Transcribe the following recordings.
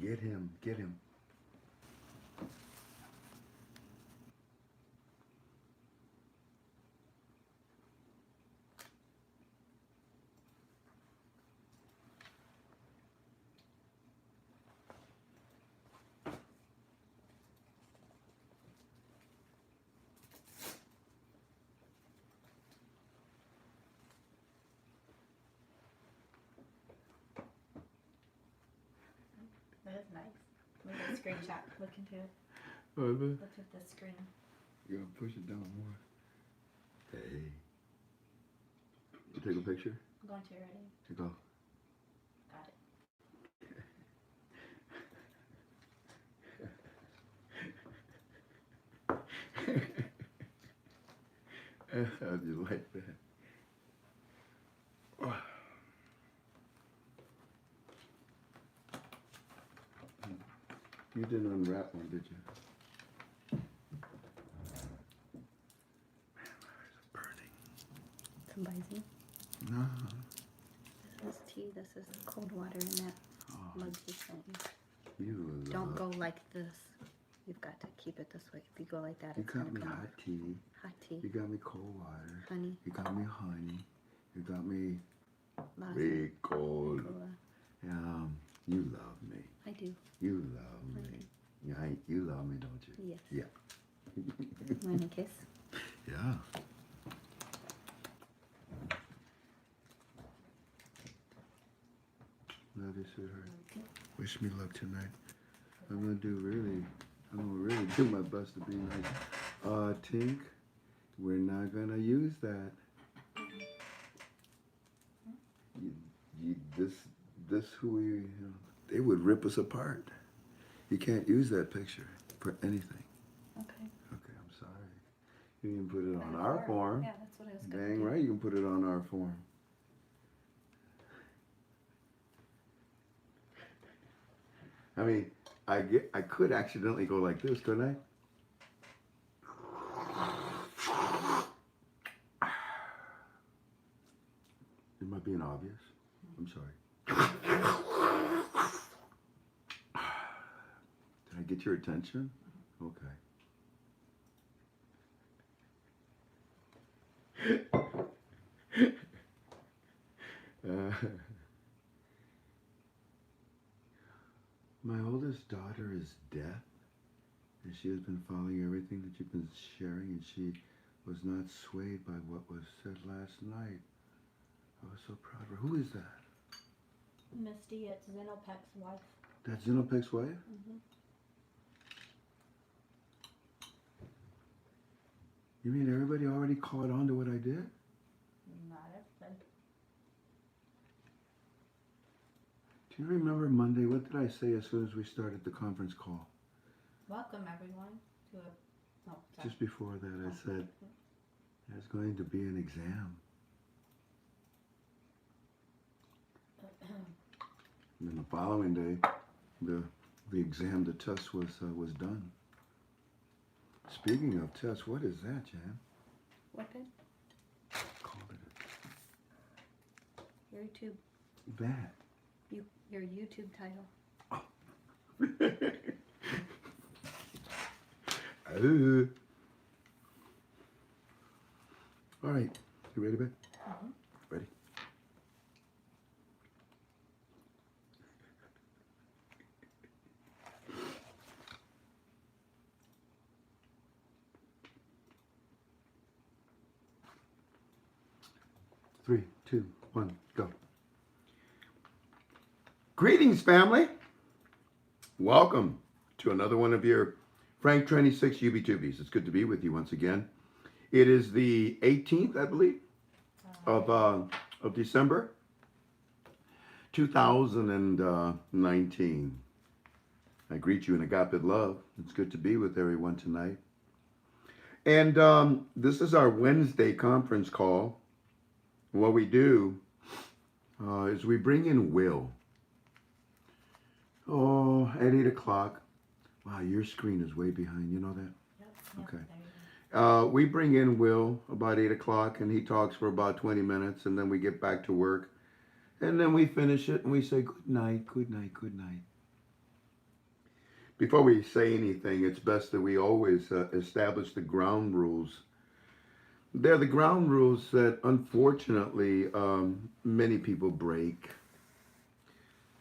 Get him, get him. That is nice. Look at the screenshot. Look into it. Oh, Look at the screen. you gotta push it down more. Hey. You take a picture? I'm going to. Ready? You go. Got it. I just like that. You didn't unwrap one, did you? Man, my eyes are burning. Some bison. No. This is tea. This is cold water in that mug you sent me. You Don't go like this. You've got to keep it this way. If you go like that, You it's got going me to come hot out. tea. Hot tea. You got me cold water. Honey. You got me honey. You got me Lots big cold. cola. You love me. I do. You love me. Yeah, you love me, don't you? Yes. Yeah. Want a kiss? Yeah. Love you, sweetheart. Okay. Wish me luck tonight. I'm gonna really do my best to be nice. Tink, we're not gonna use that. This who we, they would rip us apart. You can't use that picture for anything. Okay. Okay, I'm sorry. You can put it on our form. Yeah, that's what I was going to Dang do. right, you can put it on our form. I mean, I could accidentally go like this, couldn't I? Am I being obvious? I'm sorry. Did I get your attention? Okay. My oldest daughter is deaf, and she has been following everything that you've been sharing, and she was not swayed by what was said last night. I was so proud of her. Who is that? Misty, it's Zenopek's wife. That's Zenopek's wife? Mm-hmm. You mean everybody already caught on to what I did? Not everybody. Do you remember Monday? What did I say as soon as we started the conference call? Welcome, everyone, to a... Oh, sorry. Just before that, I said there's going to be an exam. And then the following day, the exam, the test was done. Speaking of tests, what is that, Jan? What did? Called it YouTube. that. Your YouTube title. All right, you ready, babe? Mm-hmm. Ready? Three, two, one, go. Greetings, family. Welcome to another one of your Frank 26 UB2Bs. It's good to be with you once again. It is the 18th, I believe, of December. 2019. I greet you in agape love. It's good to be with everyone tonight. And this is our Wednesday conference call. What we do is we bring in Will. Oh, at 8 o'clock. Wow, your screen is way behind. You know that? Yep, Okay. there you go. We bring in Will about 8 o'clock and he talks for about 20 minutes and then we get back to work. And then we finish it and we say good night, good night, good night. Before we say anything, it's best that we always establish the ground rules. They're the ground rules that unfortunately many people break.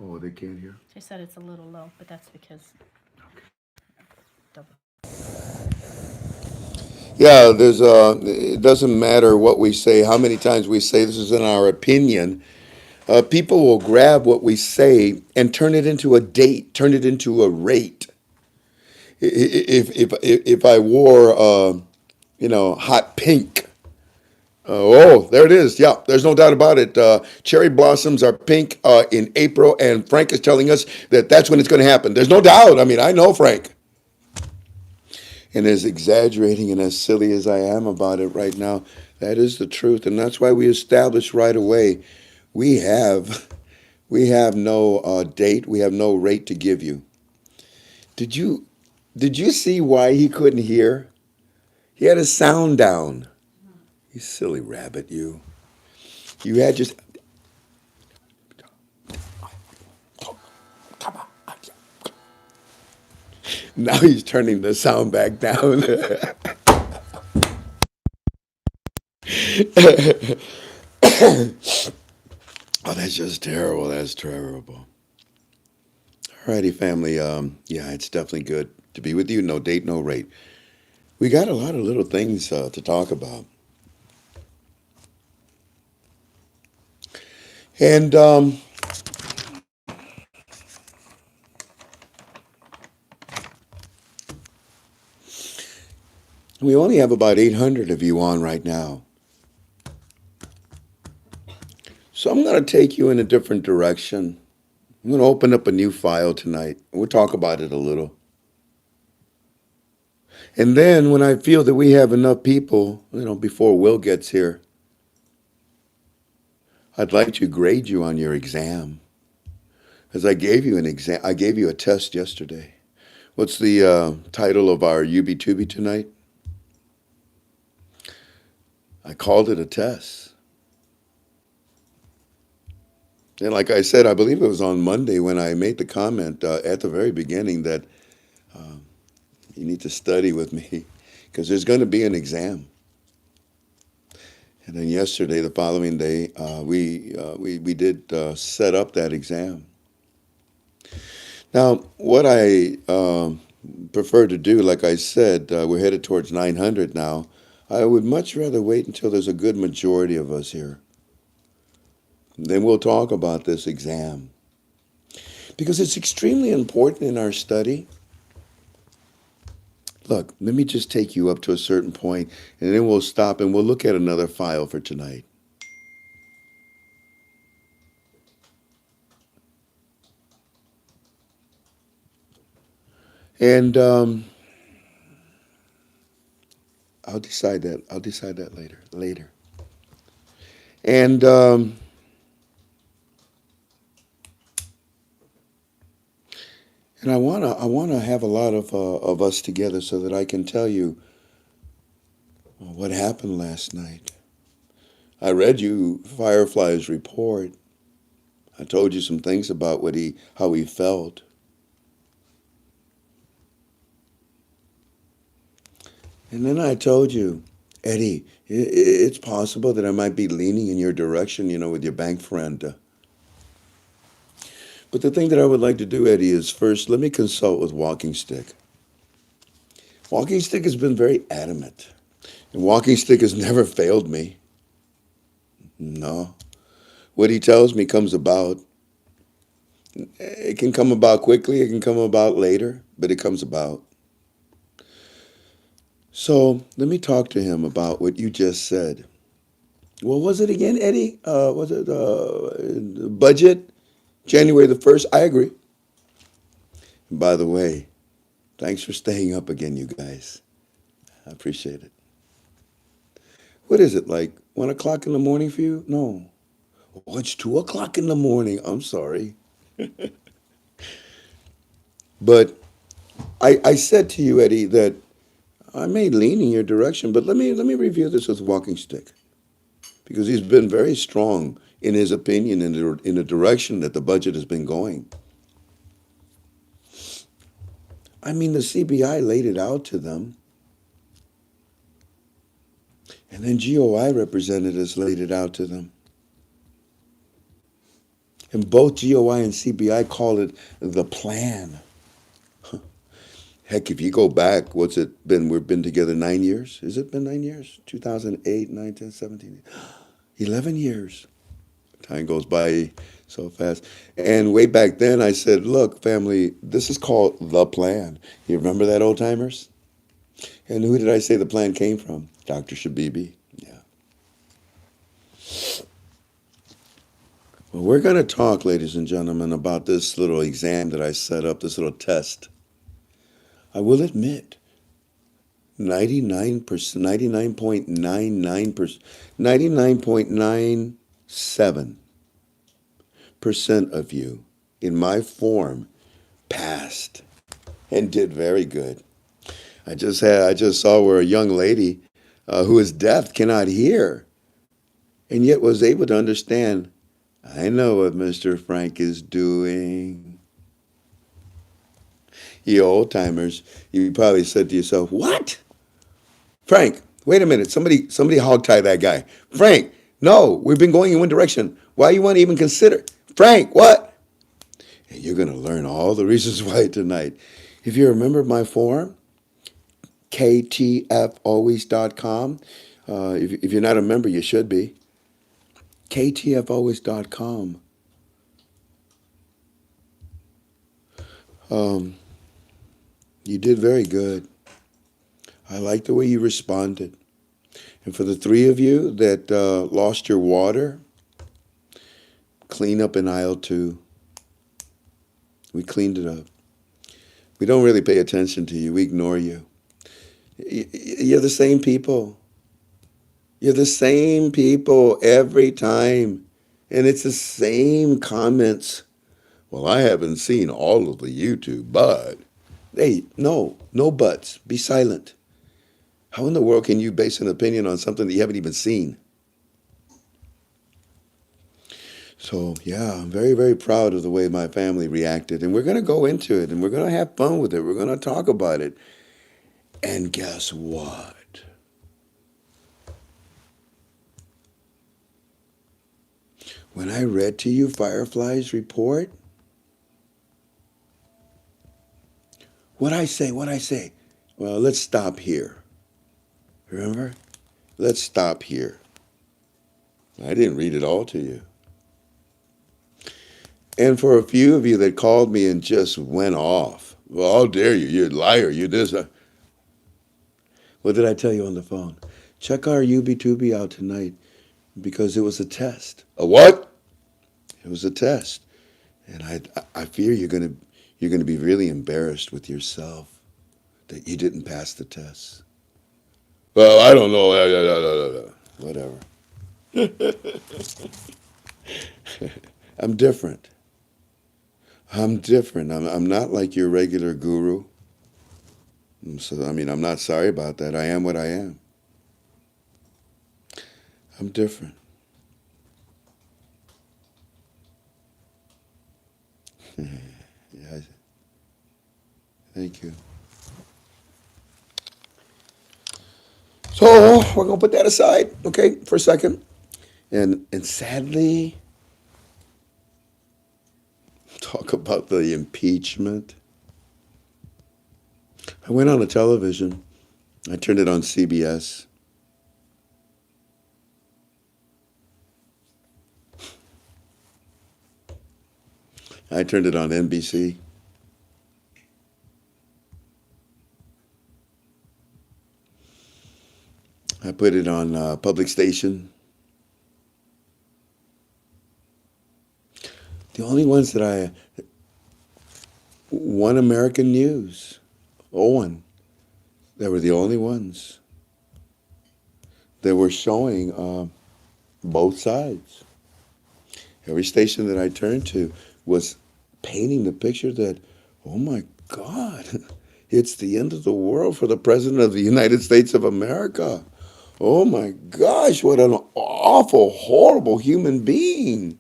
Oh, they can't hear? She said it's a little low, but that's because double. Yeah, it doesn't matter what we say, how many times we say this is in our opinion. People will grab what we say and turn it into a date, turn it into a rate. If I wore, hot pink, oh, there it is. Yeah, there's no doubt about it. Cherry blossoms are pink in April, and Frank is telling us that that's when it's going to happen. There's no doubt. I mean, I know Frank. And as exaggerating and as silly as I am about it right now, that is the truth. And that's why we established right away we have we have no date, we have no rate to give you. Did you did you see why he couldn't hear? He had his sound down. You silly rabbit, you. You had just now he's turning the sound back down. Oh, that's just terrible. That's terrible. Alrighty, family. Yeah, it's definitely good to be with you. No date, no rate. We got a lot of little things to talk about, and we only have about 800 of you on right now. So I'm going to take you in a different direction. I'm going to open up a new file tonight. We'll talk about it a little. And then when I feel that we have enough people, before Will gets here, I'd like to grade you on your exam. As I gave you an exam, I gave you a test yesterday. What's the title of our UB2B tonight? I called it a test. And like I said, I believe it was on Monday when I made the comment at the very beginning that you need to study with me because there's going to be an exam. And then yesterday, the following day, we did set up that exam. Now, what I prefer to do, like I said, we're headed towards 900 now. I would much rather wait until there's a good majority of us here. Then we'll talk about this exam. Because it's extremely important in our study. Look, let me just take you up to a certain point, and then we'll stop and we'll look at another file for tonight. And I'll decide that. I'll decide that later. And I wanna have a lot of us together so that I can tell you what happened last night. I read you Firefly's report. I told you some things about how he felt. And then I told you, Eddie, it's possible that I might be leaning in your direction, with your bank friend. But the thing that I would like to do, Eddie, is first let me consult with Walking Stick. Walking Stick has been very adamant. And Walking Stick has never failed me. No. What he tells me comes about. It can come about quickly, it can come about later, but it comes about. So let me talk to him about what you just said. What was it again, Eddie? Was it budget? January the 1st, I agree. And by the way, thanks for staying up again, you guys. I appreciate it. What is it, like 1 o'clock in the morning for you? No. Oh, it's 2 o'clock in the morning. I'm sorry. But I said to you, Eddie, that I may lean in your direction, but let me review this with Walking Stick because he's been very strong in his opinion in the direction that the budget has been going. I mean, the CBI laid it out to them, and then GOI representatives laid it out to them. And both GOI and CBI call it the plan. Heck, if you go back, what's it been? We've been together 9 years. Has it been 9 years? 2008, 9, 10, 17, 11 years. Time goes by so fast. And way back then, I said, look, family, this is called the plan. You remember that, old timers? And who did I say the plan came from? Dr. Shabibi. Yeah. Well, we're going to talk, ladies and gentlemen, about this little exam that I set up, this little test. I will admit, 99%, 99.99%, 99.97% of you in my form passed and did very good. I just saw where a young lady who is deaf cannot hear and yet was able to understand. I know what Mr. Frank is doing. You old timers, you probably said to yourself, "What? Frank, wait a minute. Somebody hog tie that guy. Frank, no, we've been going in one direction. Why you want to even consider? Frank, what?" And you're going to learn all the reasons why tonight. If you remember my forum, ktfalways.com. If you're not a member, you should be. ktfalways.com. You did very good. I like the way you responded. And for the three of you that lost your water, clean up in aisle 2. We cleaned it up. We don't really pay attention to you. We ignore you. You're the same people. You're the same people every time. And it's the same comments. Well, I haven't seen all of the YouTube, but... Hey, no buts. Be silent. How in the world can you base an opinion on something that you haven't even seen? So, yeah, I'm very, very proud of the way my family reacted. And we're going to go into it, and we're going to have fun with it. We're going to talk about it. And guess what? When I read to you Firefly's report, what'd I say? Well, let's stop here. Remember? Let's stop here. I didn't read it all to you. And for a few of you that called me and just went off, well, how dare you? You're a liar. You're this. What did I tell you on the phone? Check our UB2B out tonight because it was a test. A what? It was a test. And I fear you're going to be really embarrassed with yourself that you didn't pass the test. Well, I don't know. Whatever. I'm different. I'm not like your regular guru. So, I'm not sorry about that. I am what I am. I'm different. Yeah, thank you. So we're gonna put that aside, okay, for a second. And sadly, talk about the impeachment. I went on the television. I turned it on CBS. I turned it on NBC. I put it on public station. The only ones that One American News, Owen, they were the only ones that were showing both sides. Every station that I turned to was painting the picture that, oh my God, it's the end of the world for the President of the United States of America. Oh my gosh, what an awful, horrible human being.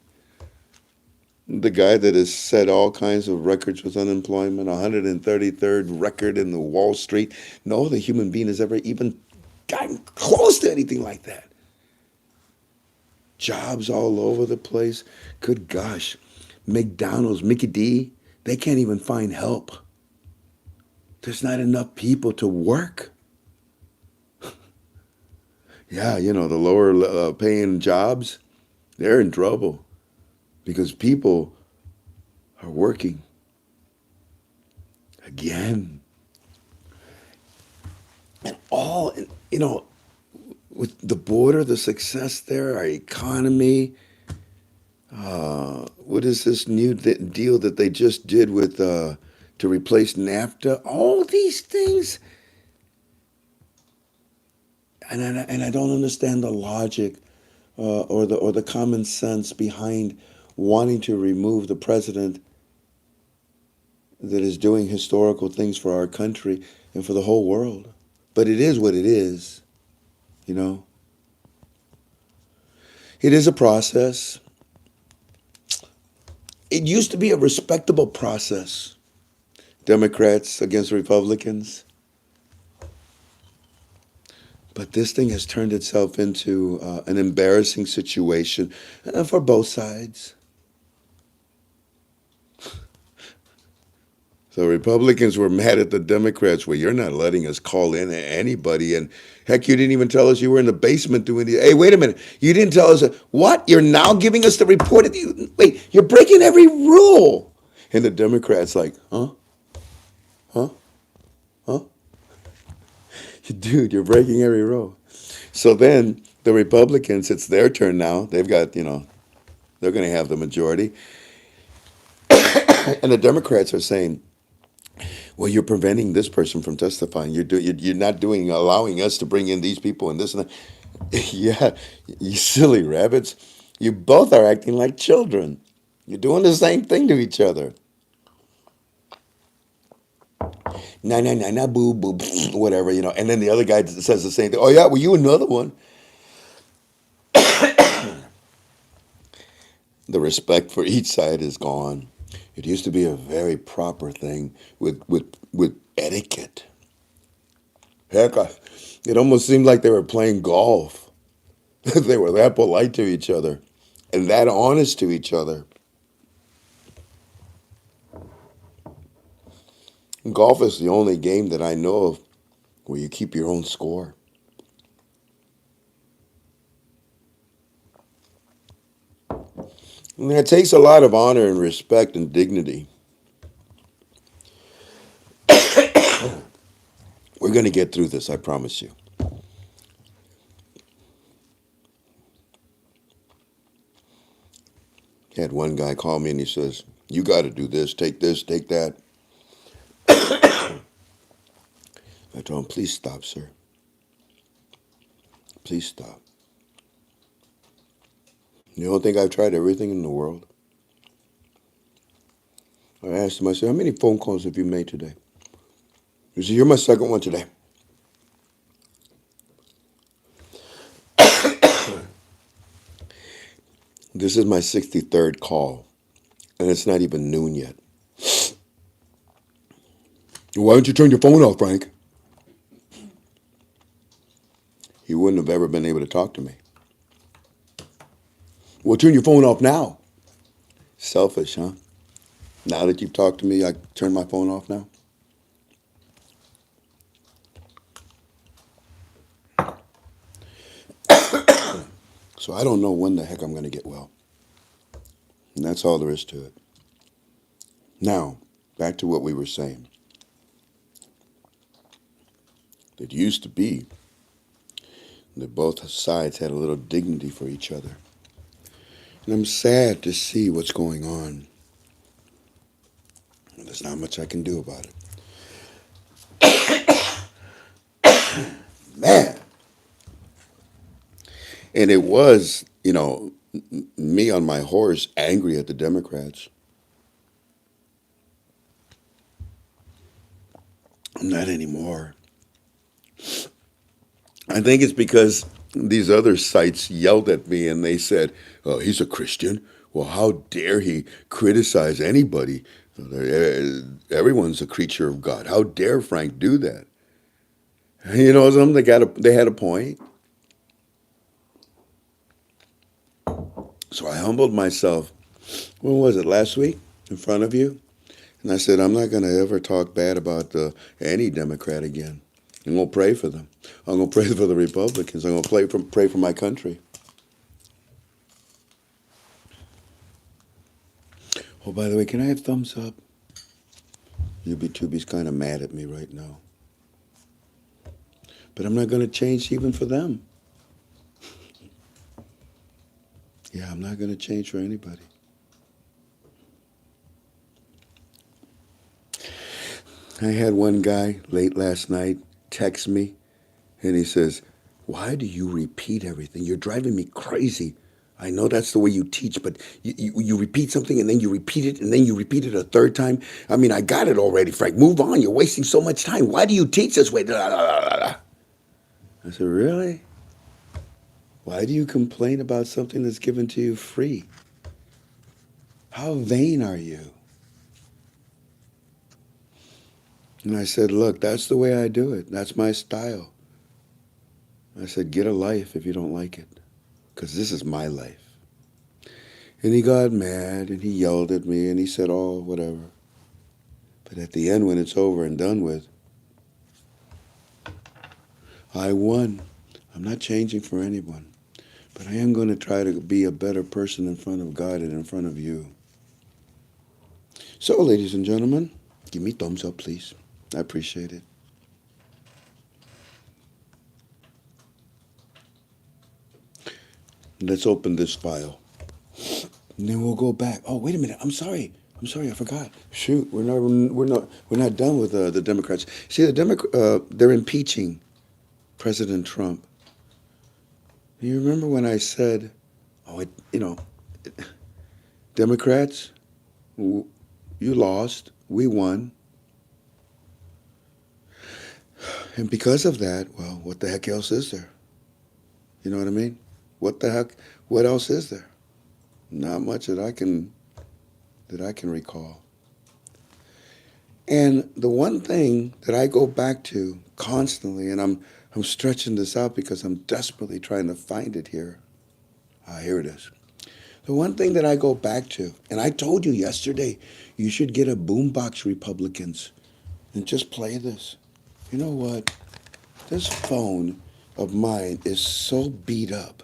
The guy that has set all kinds of records with unemployment, 133rd record in the Wall Street. No other human being has ever even gotten close to anything like that. Jobs all over the place. Good gosh. McDonald's, Mickey D, they can't even find help. There's not enough people to work. Yeah, you know, the lower paying jobs, they're in trouble because people are working again. And all, you know, with the border, the success there, our economy, what is this new deal that they just did with to replace NAFTA? All these things, and I don't understand the logic or the common sense behind wanting to remove the president that is doing historical things for our country and for the whole world. But it is what it is, you know. It is a process. It used to be a respectable process. Democrats against Republicans. But this thing has turned itself into an embarrassing situation for both sides. So Republicans were mad at the Democrats. Well, you're not letting us call in anybody. And heck, you didn't even tell us you were in the basement doing the, hey, wait a minute. You didn't tell us, what? You're now giving us the report? Wait, you're breaking every rule. And the Democrats like, huh? Huh? Huh? Dude, you're breaking every rule. So then the Republicans, it's their turn now. They've got, you know, they're going to have the majority. And the Democrats are saying, well, you're preventing this person from testifying. You're not allowing us to bring in these people and this and that. Yeah, you silly rabbits. You both are acting like children. You're doing the same thing to each other. Nah, boo, boo, whatever, you know. And then the other guy says the same thing. Oh, yeah, well, you another one. The respect for each side is gone. It used to be a very proper thing with etiquette. Heck, it almost seemed like they were playing golf. They were that polite to each other and that honest to each other. Golf is the only game that I know of where you keep your own score. And it takes a lot of honor and respect and dignity. We're going to get through this, I promise you. I had one guy call me and he says, you got to do this, take that. I told him, please stop, sir. Please stop. You don't think I've tried everything in the world? I asked him, I said, how many phone calls have you made today? He said, you're my second one today. This is my 63rd call, and it's not even noon yet. Why don't you turn your phone off, Frank? He wouldn't have ever been able to talk to me. Well, turn your phone off now. Selfish, huh? Now that you've talked to me, I turn my phone off now? So I don't know when the heck I'm going to get well. And that's all there is to it. Now, back to what we were saying. It used to be that both sides had a little dignity for each other. And I'm sad to see what's going on. There's not much I can do about it. Man. And it was, me on my horse angry at the Democrats. I'm not anymore. I think it's because these other sites yelled at me and they said, "Oh, he's a Christian. Well, how dare he criticize anybody? Everyone's a creature of God. How dare Frank do that?" You know something? They had a point. So I humbled myself. When was it? Last week, in front of you, and I said, "I'm not going to ever talk bad about any Democrat again. I'm going to pray for them. I'm going to pray for the Republicans. I'm going to pray for my country." Oh, by the way, can I have thumbs up? UB2B's kind of mad at me right now. But I'm not going to change even for them. Yeah, I'm not going to change for anybody. I had one guy late last night text me, and he says, "Why do you repeat everything? You're driving me crazy. I know that's the way you teach, but you repeat something and then you repeat it and then you repeat it a third time. I mean, I got it already, Frank. Move on. You're wasting so much time. Why do you teach this way?" I said, "Really? Why do you complain about something that's given to you free? How vain are you?" And I said, "Look, that's the way I do it. That's my style." I said, "Get a life if you don't like it, because this is my life." And he got mad and he yelled at me and he said, "Oh, whatever." But at the end, when it's over and done with, I won. I'm not changing for anyone. But I am going to try to be a better person in front of God and in front of you. So, ladies and gentlemen, give me thumbs up, please. I appreciate it. Let's open this file. And then we'll go back. Oh, wait a minute. I'm sorry, I forgot. Shoot, we're not done with the Democrats. See, they're impeaching President Trump. You remember when I said, Democrats, you lost, we won. And because of that, well, what the heck else is there? You know what I mean? What else is there? Not much that I can recall. And the one thing that I go back to constantly, and I'm stretching this out because I'm desperately trying to find it here. Here it is. The one thing that I go back to, and I told you yesterday, you should get a boombox, Republicans, and just play this. You know what? This phone of mine is so beat up.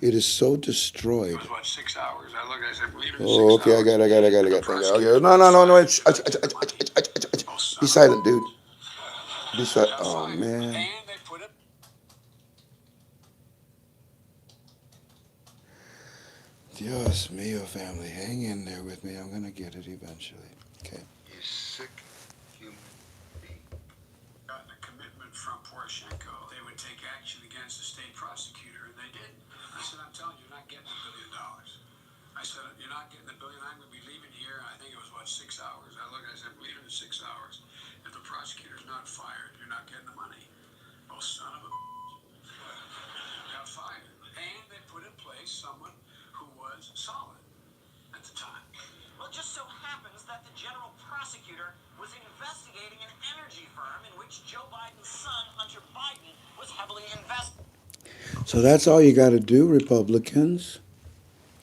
It is so destroyed. It was what, 6 hours? I looked, I said, leave it in 6 hours. Oh, okay, I got it. Okay. No. It's be silent, dude. Be silent. Oh, man. Dios mío, family. Hang in there with me. I'm going to get it eventually. Okay. You sick human being. Gotten a commitment from Poroshenko. They would take action against the state prosecutor, and they did. I said, "I'm telling you, you're not getting $1 billion. I said, "You're not getting $1 billion. I'm going to be leaving here." I think it was, 6 hours. I looked, I said, "Leave it in 6 hours. If the prosecutor's not fired, you're not getting the money." Oh, son of a got fired. And they put in place someone who was solid at the time. Well, it just so happens that the general prosecutor was investigating an energy firm in which Joe Biden's son, Hunter Biden, was heavily invested. So that's all you got to do, Republicans.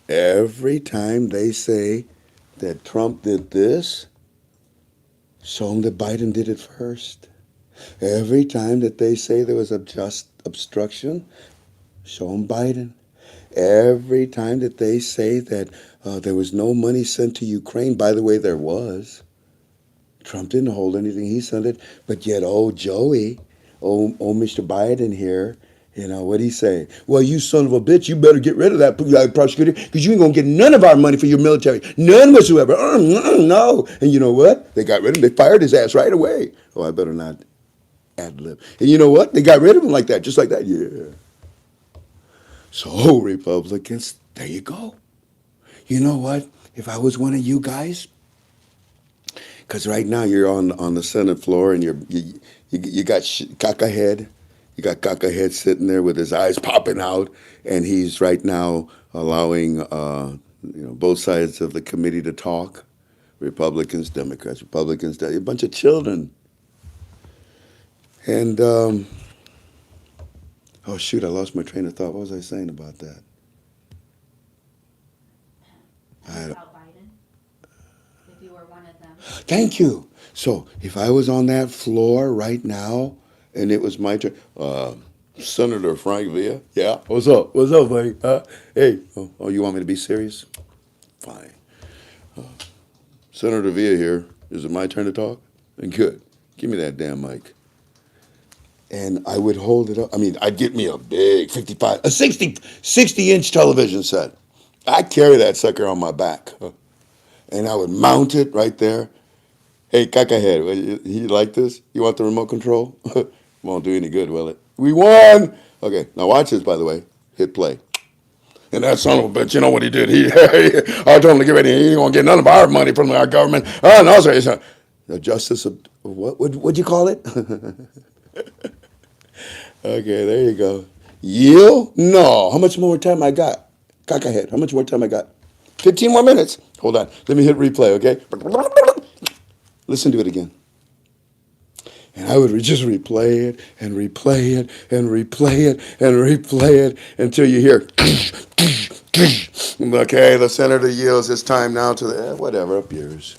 Every time they say that Trump did this, show them that Biden did it first. Every time that they say there was obstruction, show them Biden. Every time that they say that there was no money sent to Ukraine, by the way, there was. Trump didn't hold anything. He sent it. But yet, Joey, Mr. Biden here, You know, what'd he say? Well, you son of a bitch, you better get rid of that prosecutor because you ain't going to get none of our money for your military. None whatsoever. No. And you know what? They got rid of him. They fired his ass right away. Oh, I better not ad lib. And you know what? They got rid of him like that, just like that. Yeah. So, Republicans, there you go. You know what? If I was one of you guys, because right now you're on the Senate floor and you got Cackahead. You got Cackahead sitting there with his eyes popping out, and he's right now allowing both sides of the committee to talk. Republicans, Democrats, Republicans, a bunch of children. And oh shoot, I lost my train of thought. What was I saying about that? About Biden, if you were one of them. Thank you. So if I was on that floor right now and it was my turn, Senator Frank Villa, yeah, what's up? What's up, buddy? Hey, oh, you want me to be serious? Fine. Senator Villa here. Is it my turn to talk? Good. Give me that damn mic. And I would hold it up. I mean, I'd get me a big 60-inch television set. I'd carry that sucker on my back. And I would mount it right there. Hey, Cackahead, you like this? You want the remote control? Won't do any good, will it? We won! Okay, now watch this, by the way. Hit play. And that son of a bitch, you know what he did? I told him to get ready. He ain't gonna get none of our money from our government. Oh, no, sir. The justice of, what'd you call it? Okay, there you go. Yield? No. How much more time I got? Cackahead, how much more time I got? 15 more minutes. Hold on. Let me hit replay, okay? Listen to it again. And I would just replay it and replay it and replay it and replay it until you hear, okay, the senator yields his time now to the, whatever, up yours.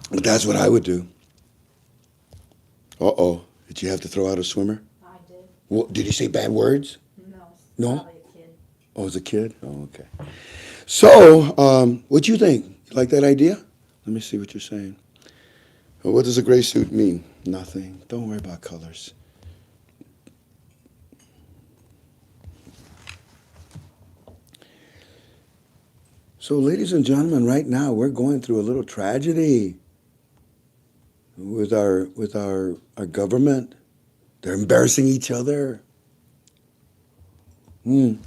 But that's what I would do. Uh-oh. Did you have to throw out a swimmer? I did. Well, did he say bad words? No? Probably a kid. Oh, it was a kid? Oh, okay. So, what'd you think? You like that idea? Let me see what you're saying. Well, what does a gray suit mean? Nothing. Don't worry about colors. So, ladies and gentlemen, right now we're going through a little tragedy with our government. They're embarrassing each other. And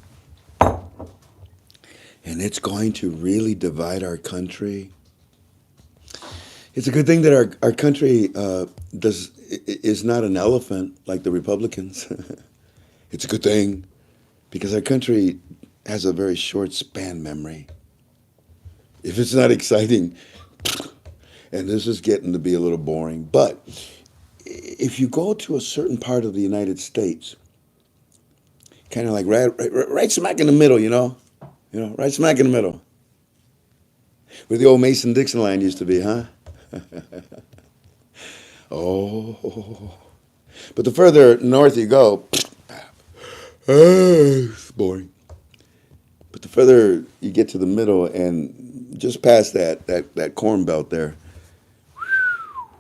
it's going to really divide our country. It's a good thing that our country is not an elephant like the Republicans. It's a good thing because our country has a very short span memory. If it's not exciting, and this is getting to be a little boring, but if you go to a certain part of the United States, kind of like right smack in the middle, right smack in the middle, where the old Mason-Dixon line used to be, huh? Oh, but the further north you go, it's boring. But the further you get to the middle and just past that corn belt there,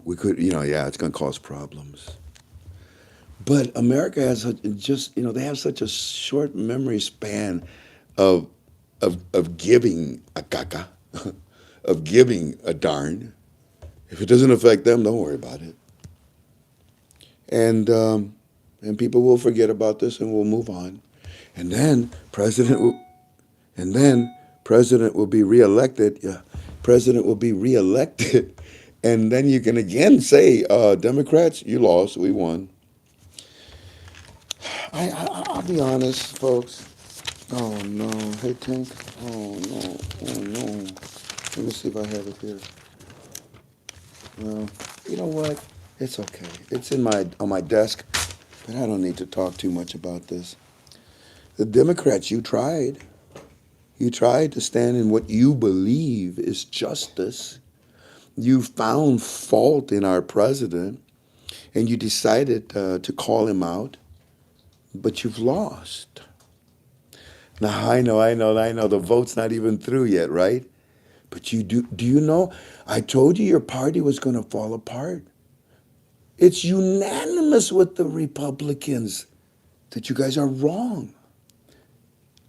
we could, it's going to cause problems. But America has they have such a short memory span of giving a caca, of giving a darn. If it doesn't affect them, don't worry about it. And people will forget about this and we'll move on. And then President will be reelected. Yeah, President will be reelected. And then you can again say, Democrats, you lost, we won. I'll be honest, folks. Oh no, hey Tank. Oh no. Let me see if I have it here. Well, you know what? It's okay. It's on my desk, but I don't need to talk too much about this. The Democrats, you tried. You tried to stand in what you believe is justice. You found fault in our president, and you decided to call him out, but you've lost. Now, I know, the vote's not even through yet, right? But do you know, I told you your party was going to fall apart. It's unanimous with the Republicans that you guys are wrong.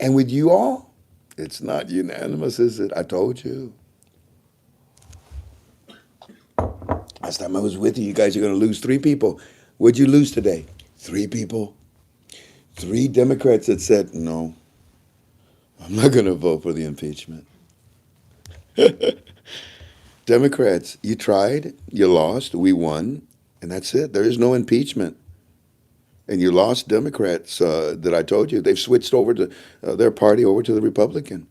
And with you all, it's not unanimous, is it? I told you. Last time I was with you, you guys are going to lose 3 people. What'd you lose today? 3 people. 3 Democrats that said, no, I'm not going to vote for the impeachment. Democrats, you tried, you lost, we won, and that's it. There is no impeachment. And you lost Democrats that I told you. They've switched over to their party over to the Republican.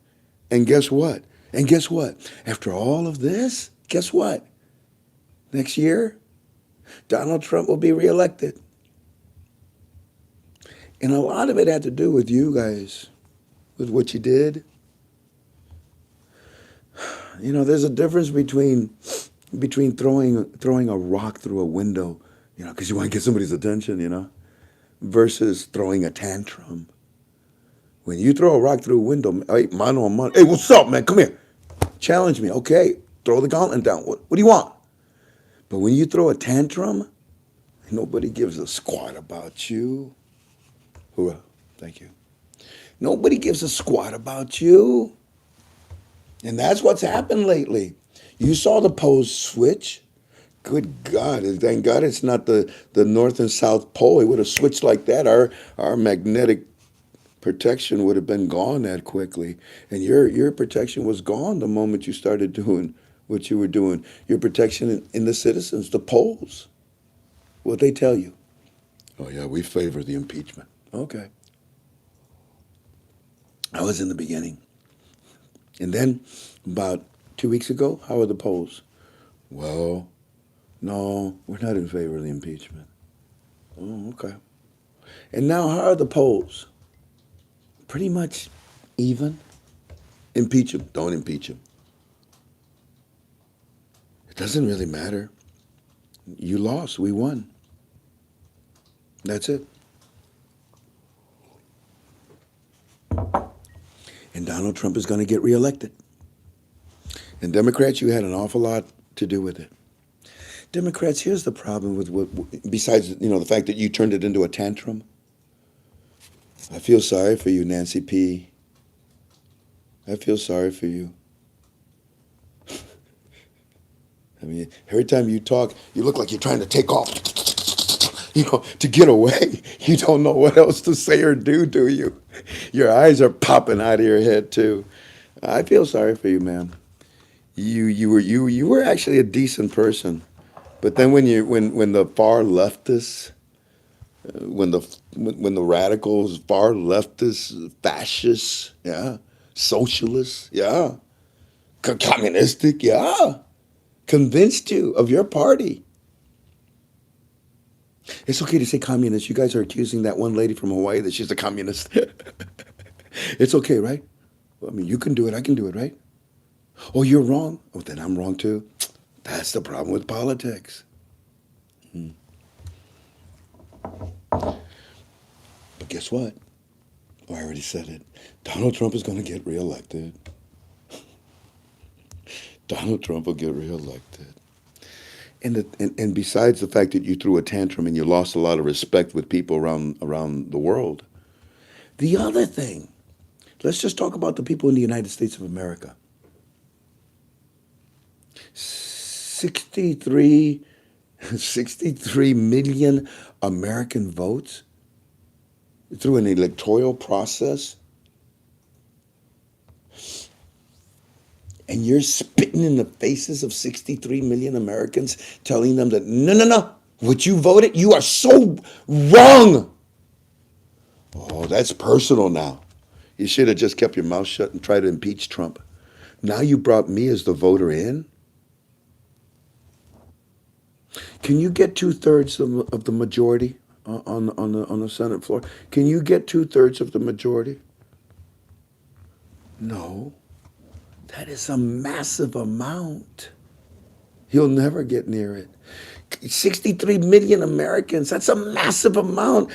And guess what? And guess what? After all of this, guess what? Next year, Donald Trump will be reelected. And a lot of it had to do with you guys, with what you did. You know, there's a difference between throwing a rock through a window, you know, because you want to get somebody's attention, you know, versus throwing a tantrum. When you throw a rock through a window, hey, mano a mano, hey, what's up, man? Come here. Challenge me. Okay, throw the gauntlet down. What do you want? But when you throw a tantrum, nobody gives a squat about you. Hoorah. Thank you. Nobody gives a squat about you. And that's what's happened lately. You saw the polls switch. Good God, thank God it's not the North and South Pole. It would have switched like that. Our magnetic protection would have been gone that quickly. And your protection was gone the moment you started doing what you were doing. Your protection in the citizens, the polls. What they tell you. Oh yeah, we favor the impeachment. Okay. I was in the beginning. And then about 2 weeks ago, how are the polls? Well, no, we're not in favor of the impeachment. Oh, okay. And now how are the polls? Pretty much even. Impeach him. Don't impeach him. It doesn't really matter. You lost. We won. That's it. And Donald Trump is going to get reelected. And Democrats, you had an awful lot to do with it. Democrats, here's the problem with what, besides, you know, the fact that you turned it into a tantrum. I feel sorry for you, Nancy P. I feel sorry for you. I mean, every time you talk, you look like you're trying to take off, you know, to get away. You don't know what else to say or do you? Your eyes are popping out of your head too. I feel sorry for you, ma'am. You were actually a decent person, but then when the far leftists, when the radicals, far leftists, fascists, yeah, socialists, yeah, communistic, yeah, convinced you of your party. It's okay to say communist. You guys are accusing that one lady from Hawaii that she's a communist. It's okay, right? Well, I mean, you can do it. I can do it, right? Oh, you're wrong. Oh, then I'm wrong too. That's the problem with politics. But guess what? Oh, I already said it. Donald Trump is going to get reelected. Donald Trump will get reelected. And besides the fact that you threw a tantrum and you lost a lot of respect with people around the world, the other thing, let's just talk about the people in the United States of America. 63 million American votes through an electoral process. And you're spitting in the faces of 63 million Americans, telling them that, no, what you voted, you are so wrong. Oh, that's personal now. You should have just kept your mouth shut and tried to impeach Trump. Now you brought me as the voter in. Can you get 2/3 of the majority on the Senate floor? Can you get 2/3 of the majority? No. That is a massive amount. He'll never get near it. 63 million Americans, that's a massive amount.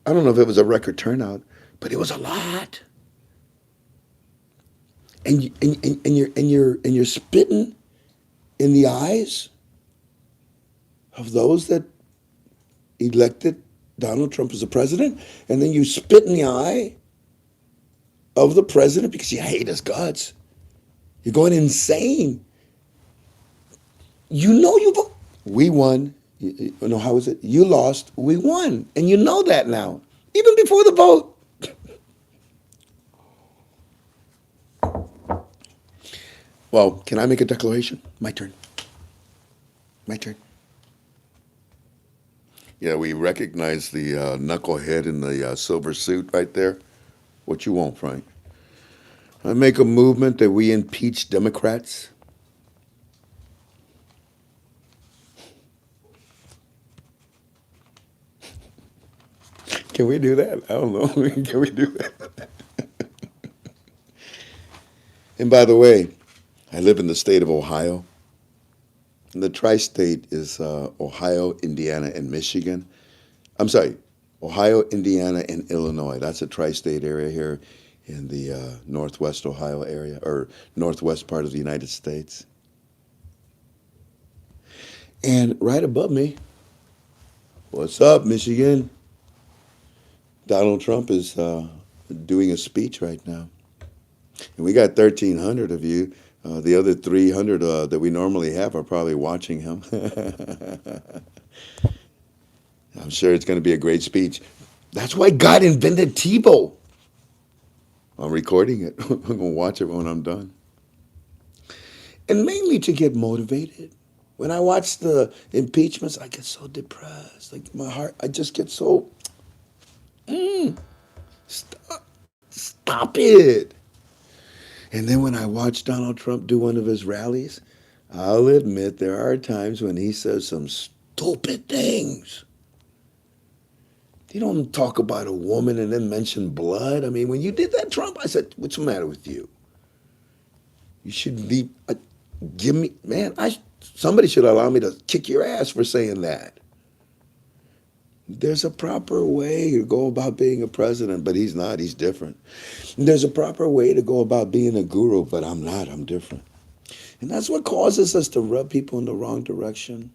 I don't know if it was a record turnout, but it was a lot. And you're spitting in the eyes of those that elected Donald Trump is the president, and then you spit in the eye of the president because you hate his guts. You're going insane. You know we won. No, how is it? You lost. We won, and you know that now, even before the vote. Well, can I make a declaration? My turn. My turn. Yeah, we recognize the knucklehead in the silver suit right there. What you want, Frank? I make a movement that we impeach Democrats. Can we do that? I don't know. Can we do that? And by the way, I live in the state of Ohio. And the tri-state is Ohio, Indiana, and Michigan. I'm sorry, Ohio, Indiana, and Illinois. That's a tri-state area here in the northwest Ohio area, or northwest part of the United States. And right above me, what's up, Michigan? Donald Trump is doing a speech right now. And we got 1,300 of you. The other 300 that we normally have are probably watching him. I'm sure it's going to be a great speech. That's why God invented TiVo. I'm recording it. I'm going to watch it when I'm done. And mainly to get motivated. When I watch the impeachments, I get so depressed. Like my heart, I just get so, stop it. And then when I watch Donald Trump do one of his rallies, I'll admit there are times when he says some stupid things. You don't talk about a woman and then mention blood. I mean, when you did that, Trump, I said, what's the matter with you? You should leave. Give me, man, somebody should allow me to kick your ass for saying that. There's a proper way to go about being a president, but he's not. He's different. There's a proper way to go about being a guru, but I'm not. I'm different. And that's what causes us to rub people in the wrong direction.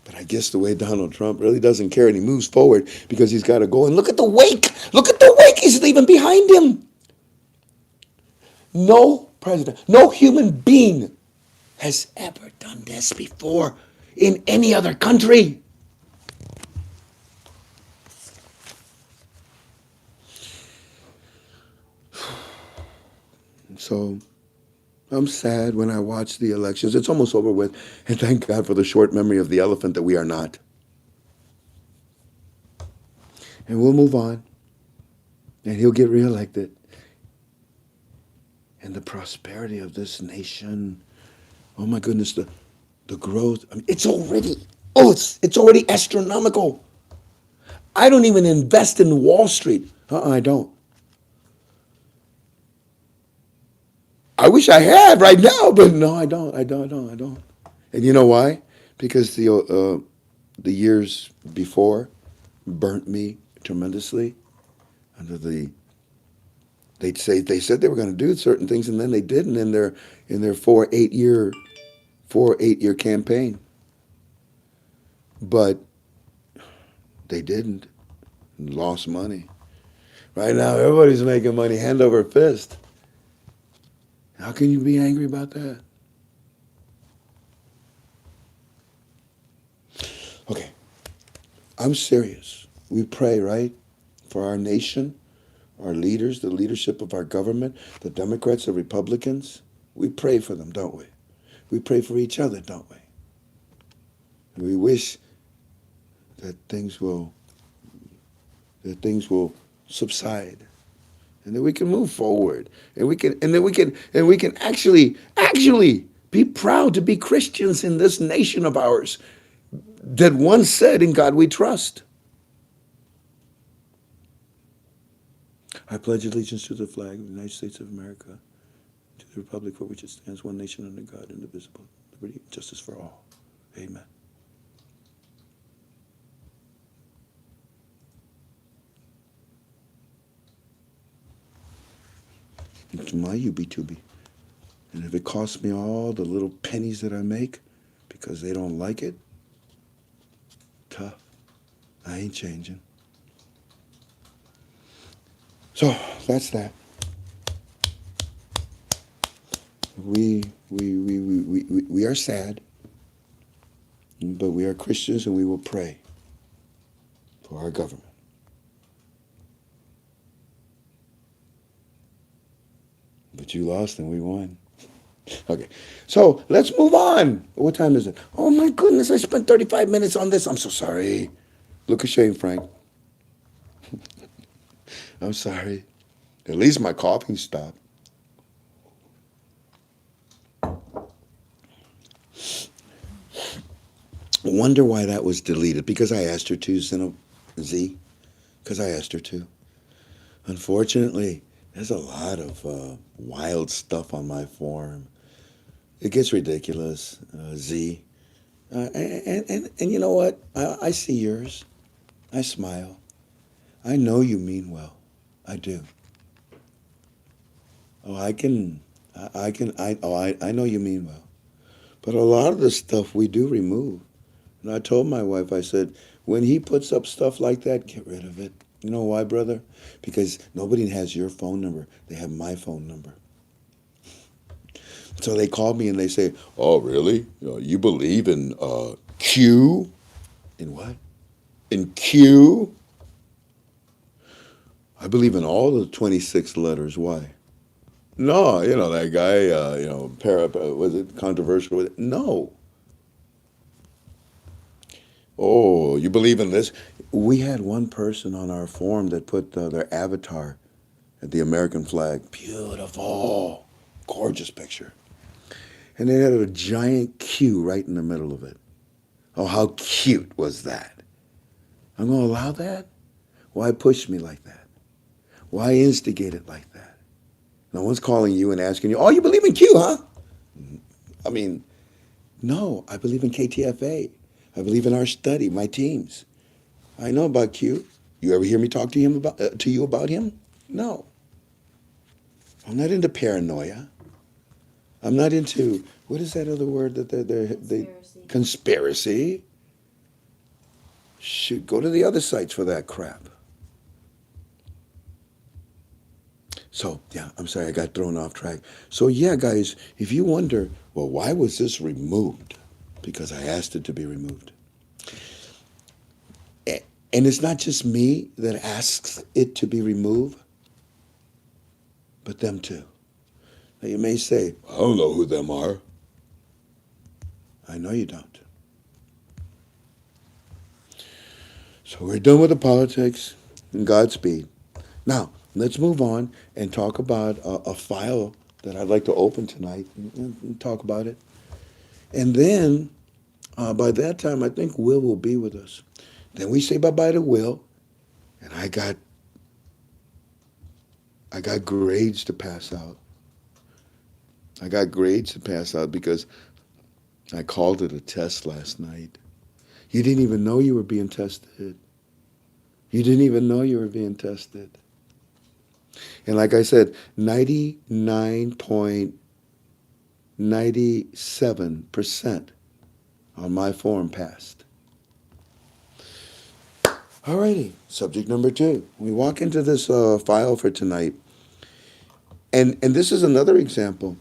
But I guess the way Donald Trump really doesn't care and he moves forward because he's got to go. And look at the wake. Look at the wake. He's leaving behind him. No president, no human being has ever done this before in any other country. So I'm sad when I watch the elections. It's almost over with. And thank God for the short memory of the elephant that we are not. And we'll move on. And he'll get reelected. And the prosperity of this nation, oh my goodness, the growth, I mean, it's already astronomical. I don't even invest in Wall Street. I don't. I wish I had right now, but no, I don't. And you know why? Because the years before burnt me tremendously under the. They said they were going to do certain things, and then they didn't in their 8 year campaign. But they didn't. And lost money. Right now, everybody's making money hand over fist. How can you be angry about that? Okay, I'm serious. We pray, right, for our nation, our leaders, the leadership of our government, the Democrats, the Republicans. We pray for them, don't we? We pray for each other, don't we? And we wish that things will subside. And then we can move forward, and we can actually be proud to be Christians in this nation of ours that once said, "In God we trust." I pledge allegiance to the flag of the United States of America, to the republic for which it stands, one nation under God, indivisible, liberty and justice for all. Amen. It's my UB2B. And if it costs me all the little pennies that I make, because they don't like it, tough. I ain't changing. So that's that. We are sad, but we are Christians and we will pray for our government. But you lost and we won. Okay, so let's move on. What time is it? Oh my goodness, I spent 35 minutes on this. I'm so sorry. Look a shame, Frank. I'm sorry. At least my coughing stopped. Wonder why that was deleted. Because I asked her to, Z. Because I asked her to. Unfortunately, there's a lot of wild stuff on my forum. It gets ridiculous, Z. And you know what? I see yours. I smile. I know you mean well. I do. Oh, I know you mean well. But a lot of the stuff we do remove. And I told my wife, I said, when he puts up stuff like that, get rid of it. You know why, brother? Because nobody has your phone number. They have my phone number. So they call me and they say, oh, really? You believe in Q? In what? In Q? I believe in all the 26 letters. Why? No, that guy, was it controversial? No. Oh, you believe in this? We had one person on our forum that put their avatar at the American flag. Beautiful, gorgeous picture. And they had a giant Q right in the middle of it. Oh, how cute was that? I'm going to allow that? Why push me like that? Why instigate it like that? No one's calling you and asking you, oh, you believe in Q, huh? I mean, no, I believe in KTFA. I believe in our study, my teams. I know about Q. You ever hear me talk to you about him? No. I'm not into paranoia. I'm not into, what is that other word that they conspiracy. Shoot, go to the other sites for that crap. So, yeah, I'm sorry, I got thrown off track. So, yeah, guys, if you wonder, well, why was this removed? Because I asked it to be removed. And it's not just me that asks it to be removed, but them too. Now, you may say, I don't know who them are. I know you don't. So we're done with the politics, and Godspeed. Now, let's move on and talk about a file that I'd like to open tonight and talk about it. And then, by that time, I think Will be with us. Then we say bye-bye to Will, and I got grades to pass out. I got grades to pass out because I called it a test last night. You didn't even know you were being tested. You didn't even know you were being tested. And like I said, 99.97% on my form passed. Alrighty, subject number 2. We walk into this file for tonight. And this is another example.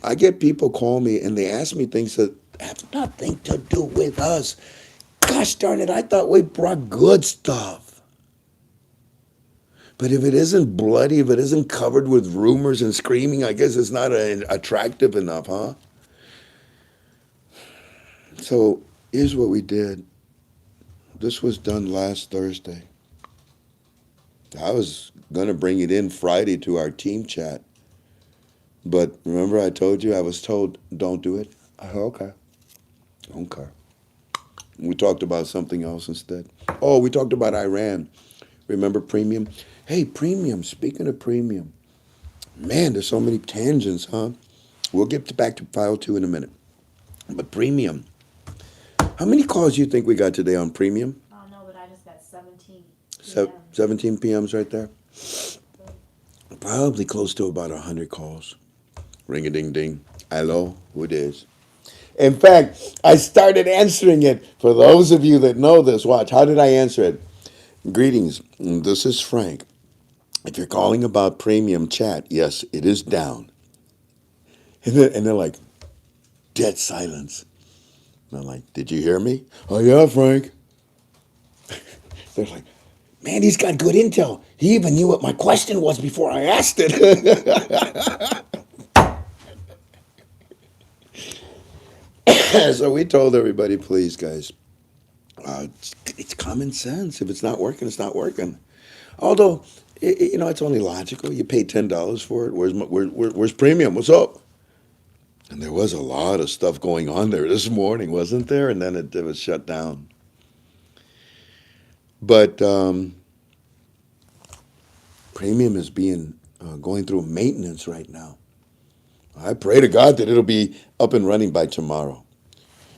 I get people call me and they ask me things that have nothing to do with us. Gosh darn it, I thought we brought good stuff. But if it isn't bloody, if it isn't covered with rumors and screaming, I guess it's not attractive enough, huh? So here's what we did. This was done last Thursday. I was going to bring it in Friday to our team chat. But remember I told you, I was told, don't do it? I said, okay. Okay. We talked about something else instead. Oh, we talked about Iran. Remember premium? Hey, premium, speaking of premium. Man, there's so many tangents, huh? We'll get back to file 2 in a minute. But premium. How many calls do you think we got today on premium? Oh, no, but I just got 17 17 PMs right there? Probably close to about 100 calls. Ring-a-ding-ding. Hello, who it is? In fact, I started answering it. For those of you that know this, watch. How did I answer it? Greetings. This is Frank. If you're calling about premium chat, yes, it is down. And they're like, dead silence. And I'm like, did you hear me? Oh, yeah, Frank. They're like, man, he's got good intel. He even knew what my question was before I asked it. So we told everybody, please, guys, it's common sense. If it's not working, it's not working. Although, it's only logical. You paid $10 for it. Where's premium? What's up? And there was a lot of stuff going on there this morning, wasn't there? And then it was shut down. But premium is going through maintenance right now. I pray to God that it'll be up and running by tomorrow.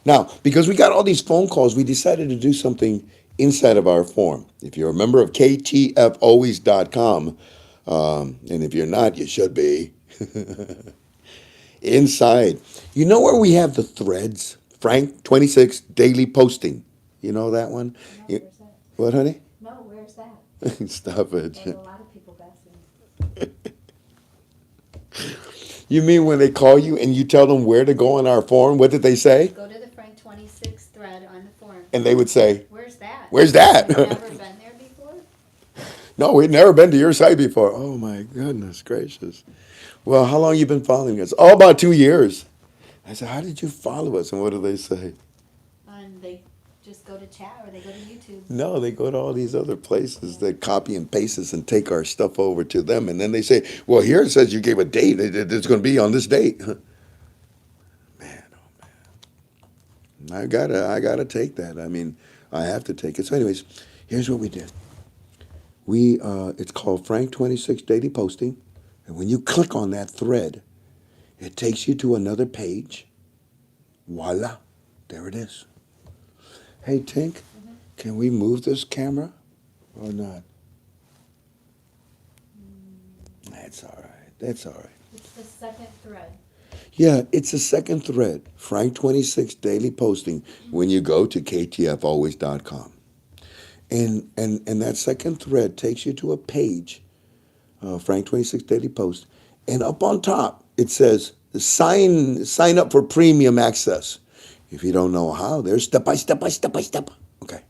Now, because we got all these phone calls, we decided to do something inside of our form. If you're a member of ktfalways.com, and if you're not, you should be. Inside, you know where we have the threads? Frank 26 daily posting. You know that one? No, where's that? What, honey? No, where's that? Stop it. There's a lot of people asking. You mean when they call you and you tell them where to go on our form? What did they say? Go to the Frank 26 thread on the forum. And they would say, Where's that? where's that? Have you never been there before? No, we'd never been to your site before. Oh my goodness gracious. Well, how long you been following us? Oh, about 2 years. I said, how did you follow us? And what do they say? And they just go to chat or they go to YouTube. No, they go to all these other places that copy and paste us and take our stuff over to them. And then they say, well, here it says you gave a date. It's going to be on this date. Man, oh man. I gotta take that. I mean, I have to take it. So anyways, here's what we did. It's called Frank 26 Daily Posting. And when you click on that thread, it takes you to another page. Voila. There it is. Hey, Tink, can we move this camera or not? That's all right. That's all right. It's the second thread. Yeah, it's a second thread. Frank 26 Daily Posting when you go to ktfalways.com. And that second thread takes you to a page, Frank 26 Daily Post. And up on top, it says, sign up for premium access. If you don't know how, there's step by step. Okay.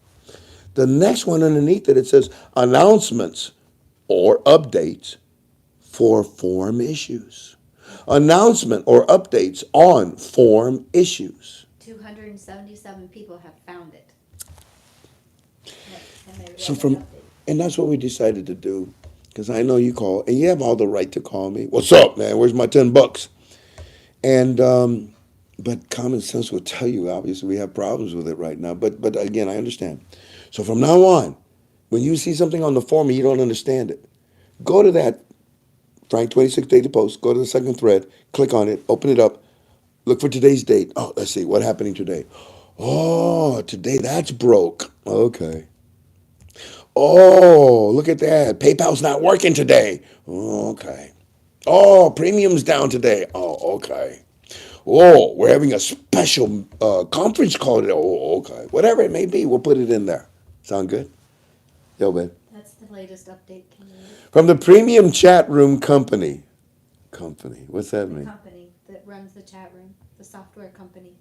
The next one underneath it says announcements or updates for form issues. Announcement or updates on form issues. 277 people have found it. And that's what we decided to do. Because I know you call, and you have all the right to call me. What's up, man? Where's my $10? And but common sense will tell you, obviously, we have problems with it right now. But again, I understand. So from now on, when you see something on the form and you don't understand it, go to that Frank 26 Daily Post, go to the second thread, click on it, open it up, look for today's date. Oh, let's see, what's happening today? Oh, today that's broke. Okay. Oh, look at that. PayPal's not working today. Oh, okay. Oh, premium's down today. Oh, okay. Oh, we're having a special conference call today. Oh, okay. Whatever it may be, we'll put it in there. Sound good? Yo, babe. That's the latest update. Can you From the Premium Chat Room Company. What's that the mean? company that runs the chat room, the software company.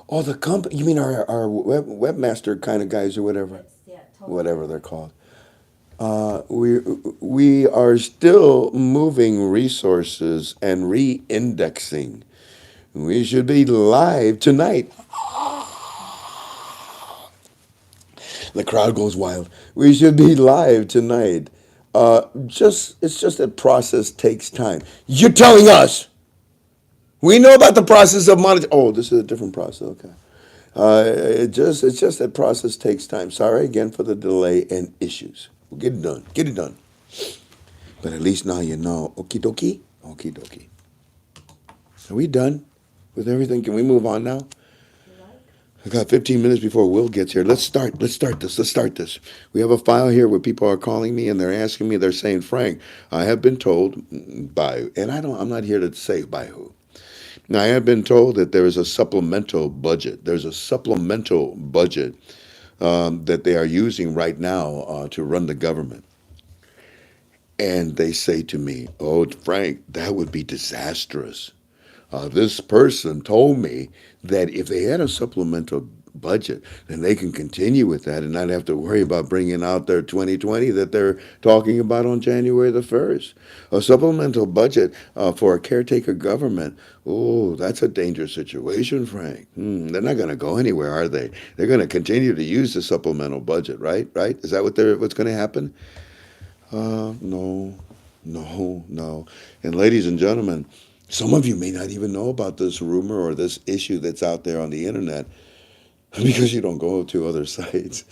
Oh, the company. You mean our webmaster kind of guys or whatever? That's, yeah, totally. Whatever they're called. We are still moving resources and re-indexing. We should be live tonight. The crowd goes wild. We should be live tonight. It's just that process takes time. You're telling us. We know about the process of monetary. Oh, this is a different process. Okay. It's just that process takes time. Sorry again for the delay and issues. We'll get it done. Get it done. But at least now you know. Okie dokie. Okie dokie. Are we done with everything? Can we move on now? I got 15 minutes before Will gets here. Let's start this. We have a file here where people are calling me and they're asking me, they're saying, Frank, I have been told by, and I'm not here to say by who, Now, I have been told that there is a supplemental budget. There's a supplemental budget that they are using right now to run the government. And they say to me, "Oh, Frank, that would be disastrous." This person told me that if they had a supplemental budget, then they can continue with that and not have to worry about bringing out their 2020 that they're talking about on January the 1st. A supplemental budget for a caretaker government, oh, that's a dangerous situation, Frank. They're not going to go anywhere, are they? They're going to continue to use the supplemental budget, right? Right? Is that what's going to happen? No, no, no. And ladies and gentlemen, some of you may not even know about this rumor or this issue that's out there on the internet because you don't go to other sites.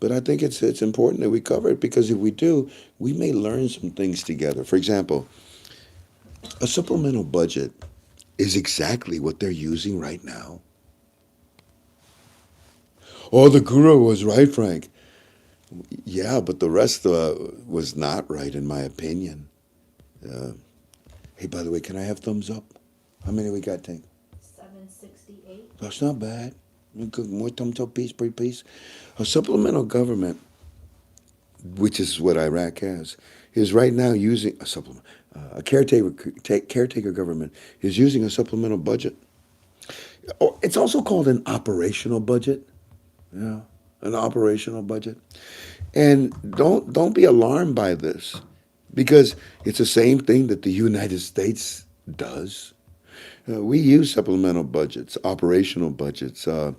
But I think it's important that we cover it because if we do, we may learn some things together. For example, a supplemental budget is exactly what they're using right now. Oh, the guru was right, Frank. Yeah, but the rest was not right, in my opinion. Uh, hey, by the way, can I have thumbs up? How many we got, Tank? 768. That's not bad. Good. More thumbs up, please. A supplemental government, which is what Iraq has, is right now using a supplement. A caretaker government is using a supplemental budget. Oh, it's also called an operational budget. Yeah, an operational budget. And don't be alarmed by this, because it's the same thing that the United States does. We use supplemental budgets, operational budgets. It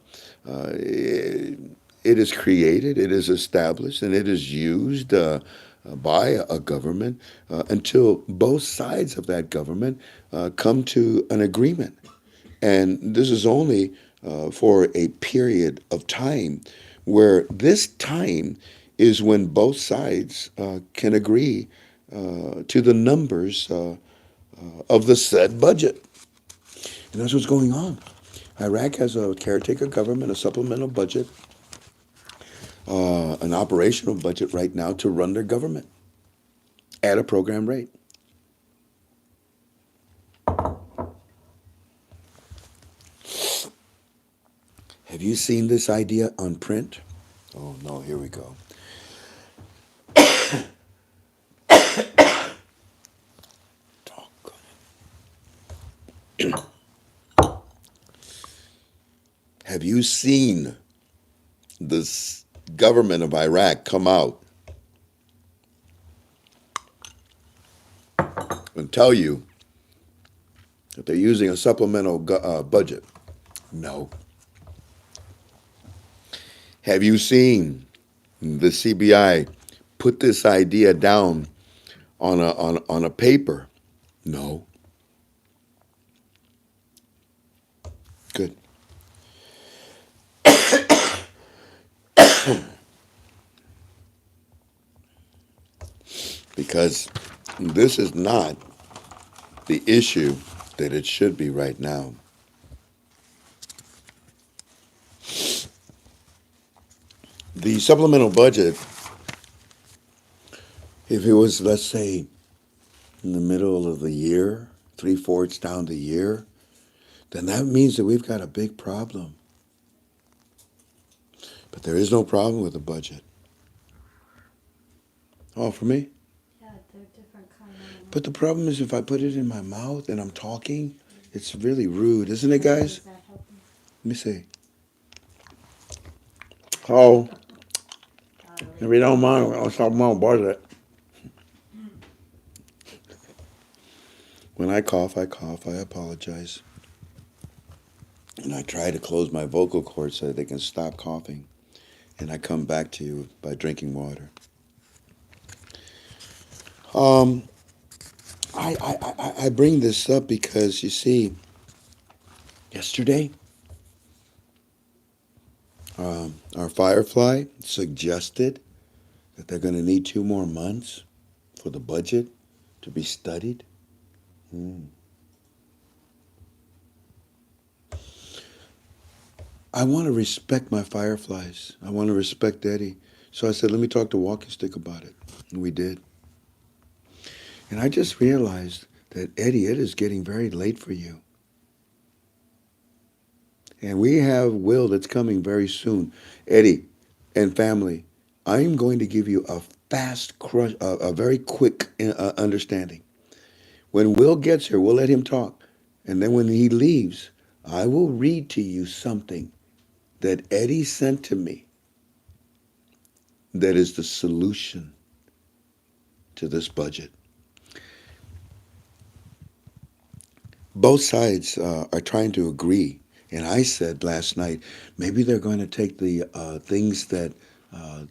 is created, it is established, and it is used by a government until both sides of that government come to an agreement. And this is only for a period of time where this time is when both sides can agree to the numbers of the said budget. And that's what's going on. Iraq has a caretaker government, a supplemental budget, an operational budget right now to run their government at a program rate. Have you seen this idea on print? Oh no, here we go. Have you seen this government of Iraq come out and tell you that they're using a supplemental budget? No. Have you seen the CBI put this idea down on a paper? No. Good. Because this is not the issue that it should be right now. The supplemental budget, if it was, let's say, in the middle of the year, 3/4 down the year, then that means that we've got a big problem. But there is no problem with the budget. Oh, for me? Yeah, they're different kind of. But the problem is if I put it in my mouth and I'm talking, it's really rude, isn't it, guys? Is that helping? Let me see. Oh, if you don't mind, I'll talk about budget. When I cough, I apologize. And I try to close my vocal cords so that they can stop coughing. And I come back to you by drinking water. I bring this up because, you see, yesterday, our Firefly suggested that they're going to need 2 more months for the budget to be studied. I want to respect my Fireflies. I want to respect Eddie. So I said, let me talk to Walking Stick about it. And we did. And I just realized that, Eddie, it is getting very late for you. And we have Will that's coming very soon. Eddie and family, I'm going to give you a fast crush, a very quick understanding. When Will gets here, we'll let him talk. And then when he leaves, I will read to you something that Eddie sent to me that is the solution to this budget. Both sides are trying to agree. And I said last night, maybe they're going to take the things that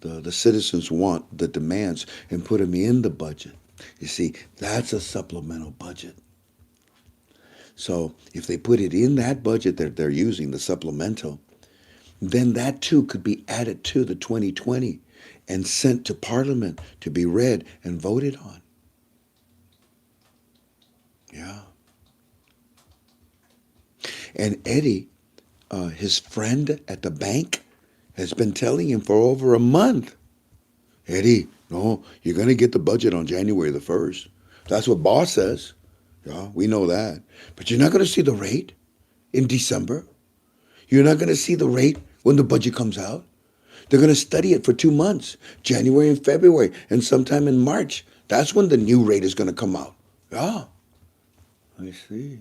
the citizens want, the demands, and put them in the budget. You see, that's a supplemental budget. So if they put it in that budget that they're using, the supplemental, then that too could be added to the 2020 and sent to Parliament to be read and voted on. Yeah. And Eddie, his friend at the bank, has been telling him for over a month, Eddie, no, you're going to get the budget on January the 1st. That's what boss says. Yeah, we know that. But you're not going to see the rate in December. You're not going to see the rate when the budget comes out. They're going to study it for 2 months, January and February, and sometime in March. That's when the new rate is going to come out. Yeah, I see.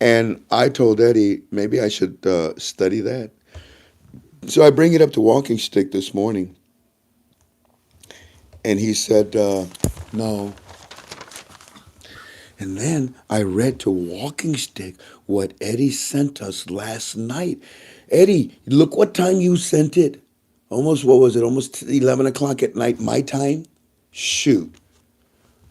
And I told Eddie, maybe I should study that. So I bring it up to Walking Stick this morning. And he said, no. And then I read to Walking Stick what Eddie sent us last night. Eddie, look what time you sent it. Almost, what was it? Almost 11 o'clock at night, my time? Shoot.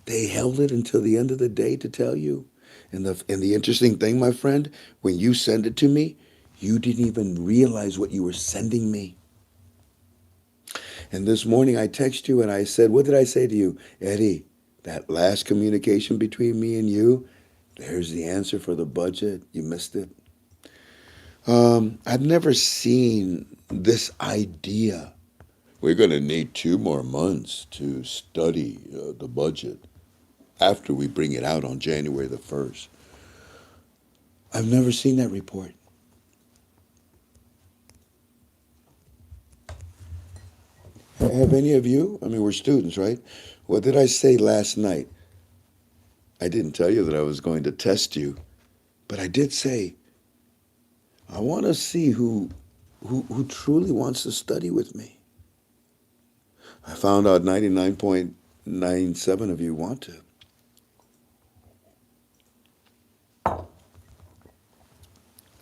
They held it until the end of the day to tell you. And the interesting thing, my friend, when you send it to me, you didn't even realize what you were sending me. And this morning I text you and I said, what did I say to you? Eddie, that last communication between me and you, there's the answer for the budget. You missed it. I've never seen this idea. We're going to need 2 more months to study the budget after we bring it out on January the 1st. I've never seen that report. Have any of you? I mean, we're students, right? What did I say last night? I didn't tell you that I was going to test you, but I did say, I want to see who truly wants to study with me. I found out 99.97 of you want to.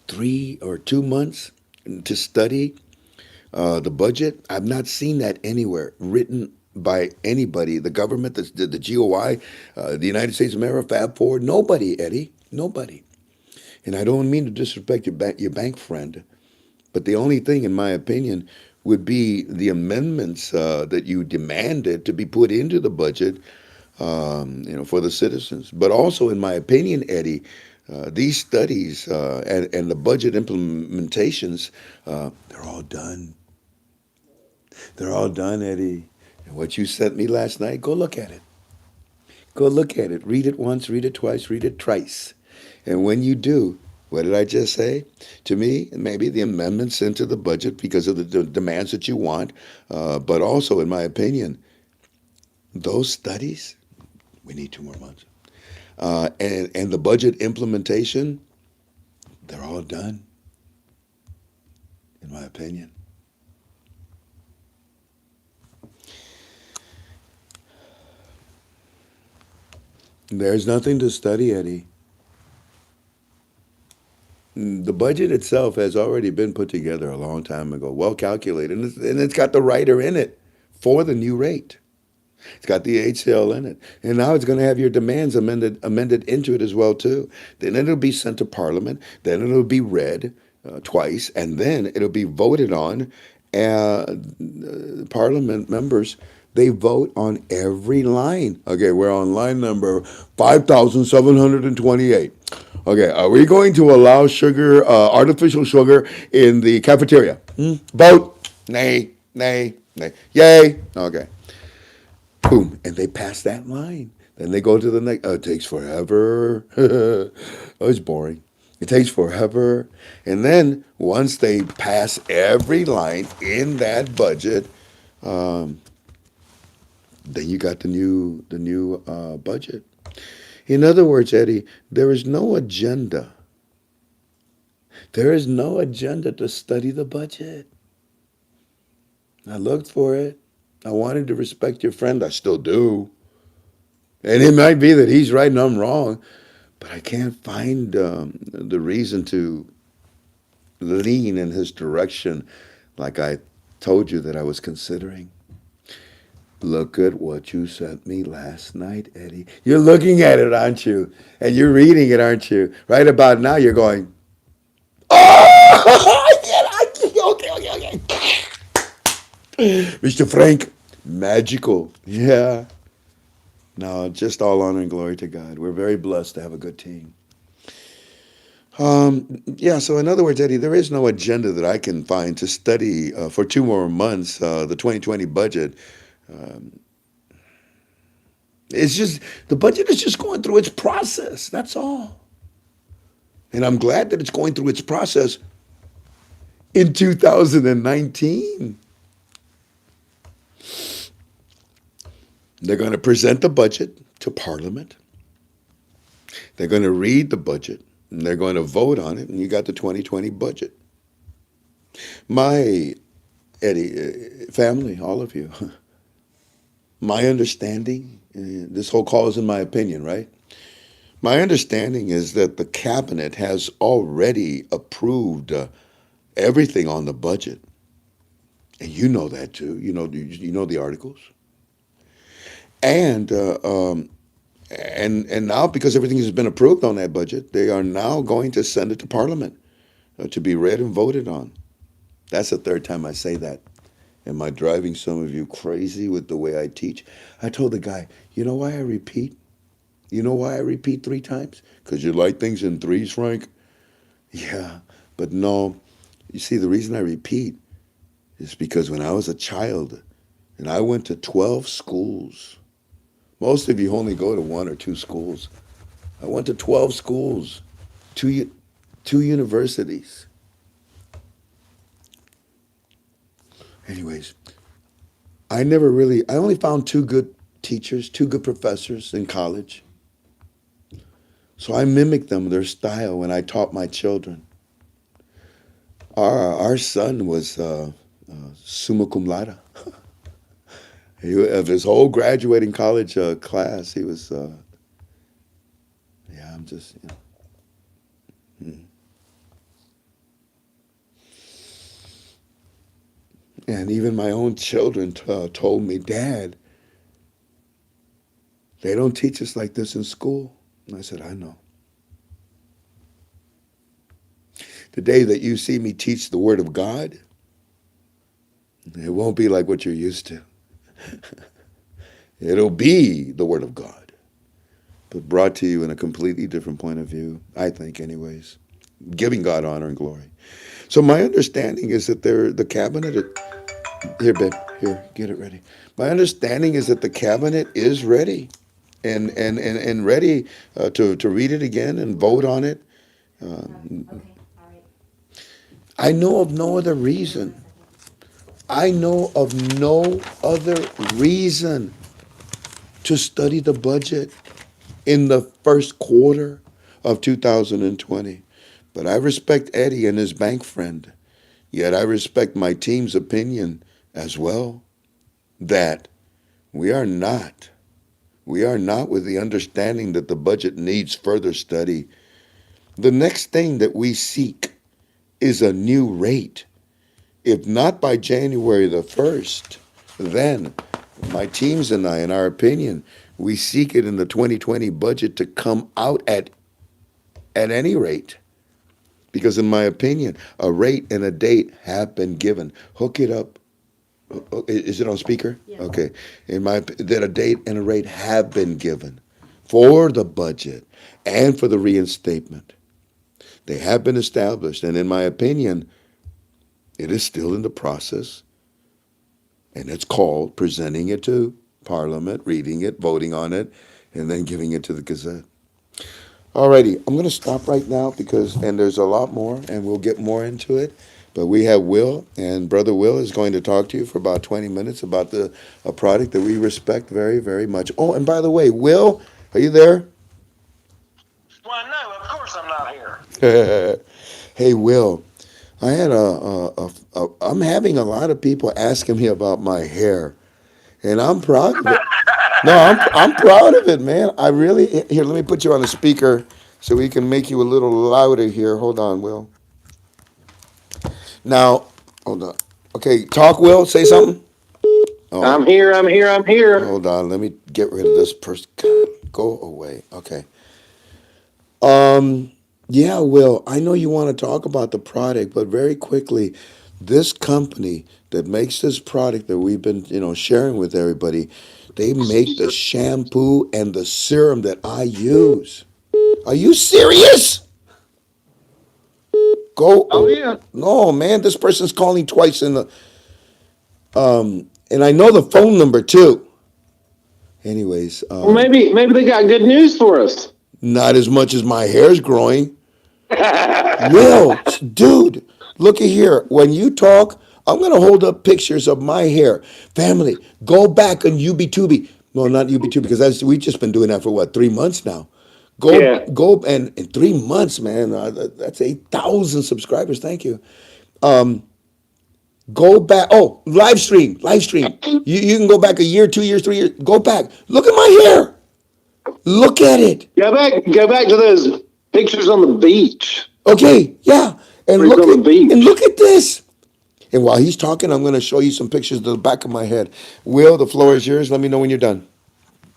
3 or 2 months to study the budget. I've not seen that anywhere written by anybody. The government, the GOI, the United States of America, Fab Four. Nobody, Eddie. Nobody. And I don't mean to disrespect your bank friend, but the only thing, in my opinion, would be the amendments that you demanded to be put into the budget, for the citizens. But also, in my opinion, Eddie, these studies and the budget implementations, they're all done. They're all done, Eddie. And what you sent me last night, go look at it. Go look at it. Read it once, read it twice, read it thrice. And when you do, what did I just say? To me, maybe the amendments into the budget because of the demands that you want, but also, in my opinion, those studies, we need 2 more months. And the budget implementation, they're all done, in my opinion. There's nothing to study, Eddie. The budget itself has already been put together a long time ago, well calculated, and it's got the rider in it for the new rate. It's got the HCL in it. And now it's going to have your demands amended into it as well, too. Then it'll be sent to Parliament. Then it'll be read twice. And then it'll be voted on. Parliament members, they vote on every line. Okay, we're on line number 5,728. Okay, are we going to allow sugar, artificial sugar in the cafeteria? Vote. Nay, nay, nay. Yay. Okay. Boom, and they pass that line. Then they go to the next. It takes forever. Oh, it's boring. It takes forever. And then once they pass every line in that budget, then you got the new budget. In other words, Eddie, there is no agenda. There is no agenda to study the budget. I looked for it. I wanted to respect your friend. I still do. And it might be that he's right and I'm wrong, but I can't find the reason to lean in his direction like I told you that I was considering. Look at what you sent me last night, Eddie. You're looking at it, aren't you? And you're reading it, aren't you? Right about now, you're going, oh, I get it. Okay. Mr. Frank, magical. Yeah. No, just all honor and glory to God. We're very blessed to have a good team. Yeah, so in other words, Eddie, there is no agenda that I can find to study for 2 more months the 2020 budget. Um, it's just, the budget is just going through its process. That's all. And I'm glad that it's going through its process in 2019. They're going to present the budget to Parliament. They're going to read the budget. And they're going to vote on it, and you got the 2020 budget. My, Eddie, family, all of you, my understanding, this whole call is in my opinion, right? My understanding is that the cabinet has already approved everything on the budget. And you know that too. You know the articles. And now, because everything has been approved on that budget, they are now going to send it to Parliament to be read and voted on. That's the third time I say that. Am I driving some of you crazy with the way I teach? I told the guy, you know why I repeat? You know why I repeat 3 times? Because you like things in threes, Frank? Yeah, but no. You see, the reason I repeat is because when I was a child and I went to 12 schools, most of you only go to 1 or 2 schools. I went to 12 schools, two universities. Anyways, I only found 2 good teachers, 2 good professors in college. So I mimicked them, their style, when I taught my children. Our son was summa cum laude. Of his whole graduating college class, he was, I'm just, And even my own children told me, Dad, they don't teach us like this in school. And I said, I know. The day that you see me teach the Word of God, it won't be like what you're used to. It'll be the Word of God, but brought to you in a completely different point of view, I think anyways, giving God honor and glory. So my understanding is that the cabinet, here, babe, here, get it ready. My understanding is that the cabinet is ready and ready to read it again and vote on it. Okay, all right. I know of no other reason. I know of no other reason to study the budget in the first quarter of 2020. But I respect Eddie and his bank friend. Yet I respect my team's opinion as well that we are not with the understanding that the budget needs further study. The next thing that we seek is a new rate. If not by January the 1st, then my teams and I, in our opinion, we seek it in the 2020 budget to come out at any rate. Because in my opinion, a rate and a date have been given. Hook it up. Is it on speaker? Yeah. Okay. That a date and a rate have been given for the budget and for the reinstatement. They have been established. And in my opinion, it is still in the process. And it's called presenting it to Parliament, reading it, voting on it, and then giving it to the Gazette. Alrighty, I'm gonna stop right now and there's a lot more, and we'll get more into it. But we have Will, and Brother Will is going to talk to you for about 20 minutes about a product that we respect very, very much. Oh, and by the way, Will, are you there? Why, no, of course I'm not here. Hey, Will, I had I'm having a lot of people asking me about my hair, and I'm proud of it. No, I'm proud of it, man. I really, here, let me put you on the speaker so we can make you a little louder here. Hold on, Will. Now, hold on. Okay, talk, Will. Say something. Oh, I'm here, I'm here, I'm here. hold on. Let me get rid of this person. Go away. Okay. Um, yeah, Will, I know you want to talk about the product, but very quickly, this company that makes this product that we've been, sharing with everybody, they make the shampoo and the serum that I use. Are you serious? Go. Oh, yeah. No, man, this person's calling twice and I know the phone number too. Anyways, Well, maybe they got good news for us. not as much as my hair's growing. Will, dude, look at here. When you talk, I'm gonna hold up pictures of my hair. Family, go back on UB2B. Well, not UB2B because we've just been doing that for what, 3 months now. Yeah. Go, and in 3 months, man, that's 8,000 subscribers. Thank you. Um, Go back. Oh, live stream. You can go back a year, 2 years, 3 years. Go back. Look at my hair. Look at it. Go back to those pictures on the beach. Okay, yeah. And Where's on the beach? look at this. And while he's talking, I'm going to show you some pictures of the back of my head. Will, the floor is yours. Let me know when you're done.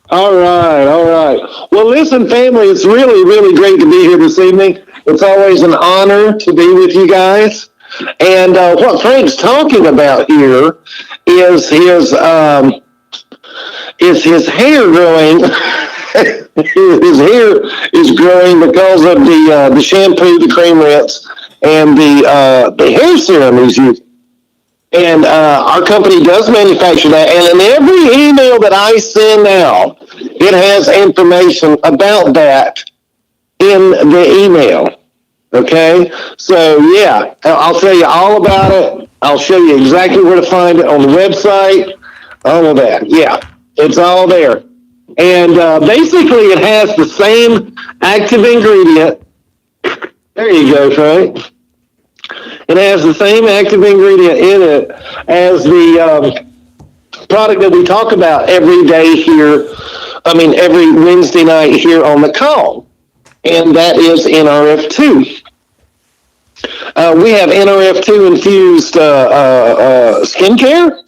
All right, all right. Well, listen, family, it's really, really great to be here this evening. It's always an honor to be with you guys. And what Frank's talking about here is his hair growing. His hair is growing because of the shampoo, the cream rinse, and the hair serum he's using. And our company does manufacture that. And in every email that I send out, it has information about that in the email. Okay? So, yeah, I'll tell you all about it. I'll show you exactly where to find it on the website. All of that. Yeah, it's all there. And basically, it has the same active ingredient. There you go, Frank. It has the same active ingredient in it as the product that we talk about every day here. Every Wednesday night here on the call. And that is NRF2. We have NRF2 infused skincare.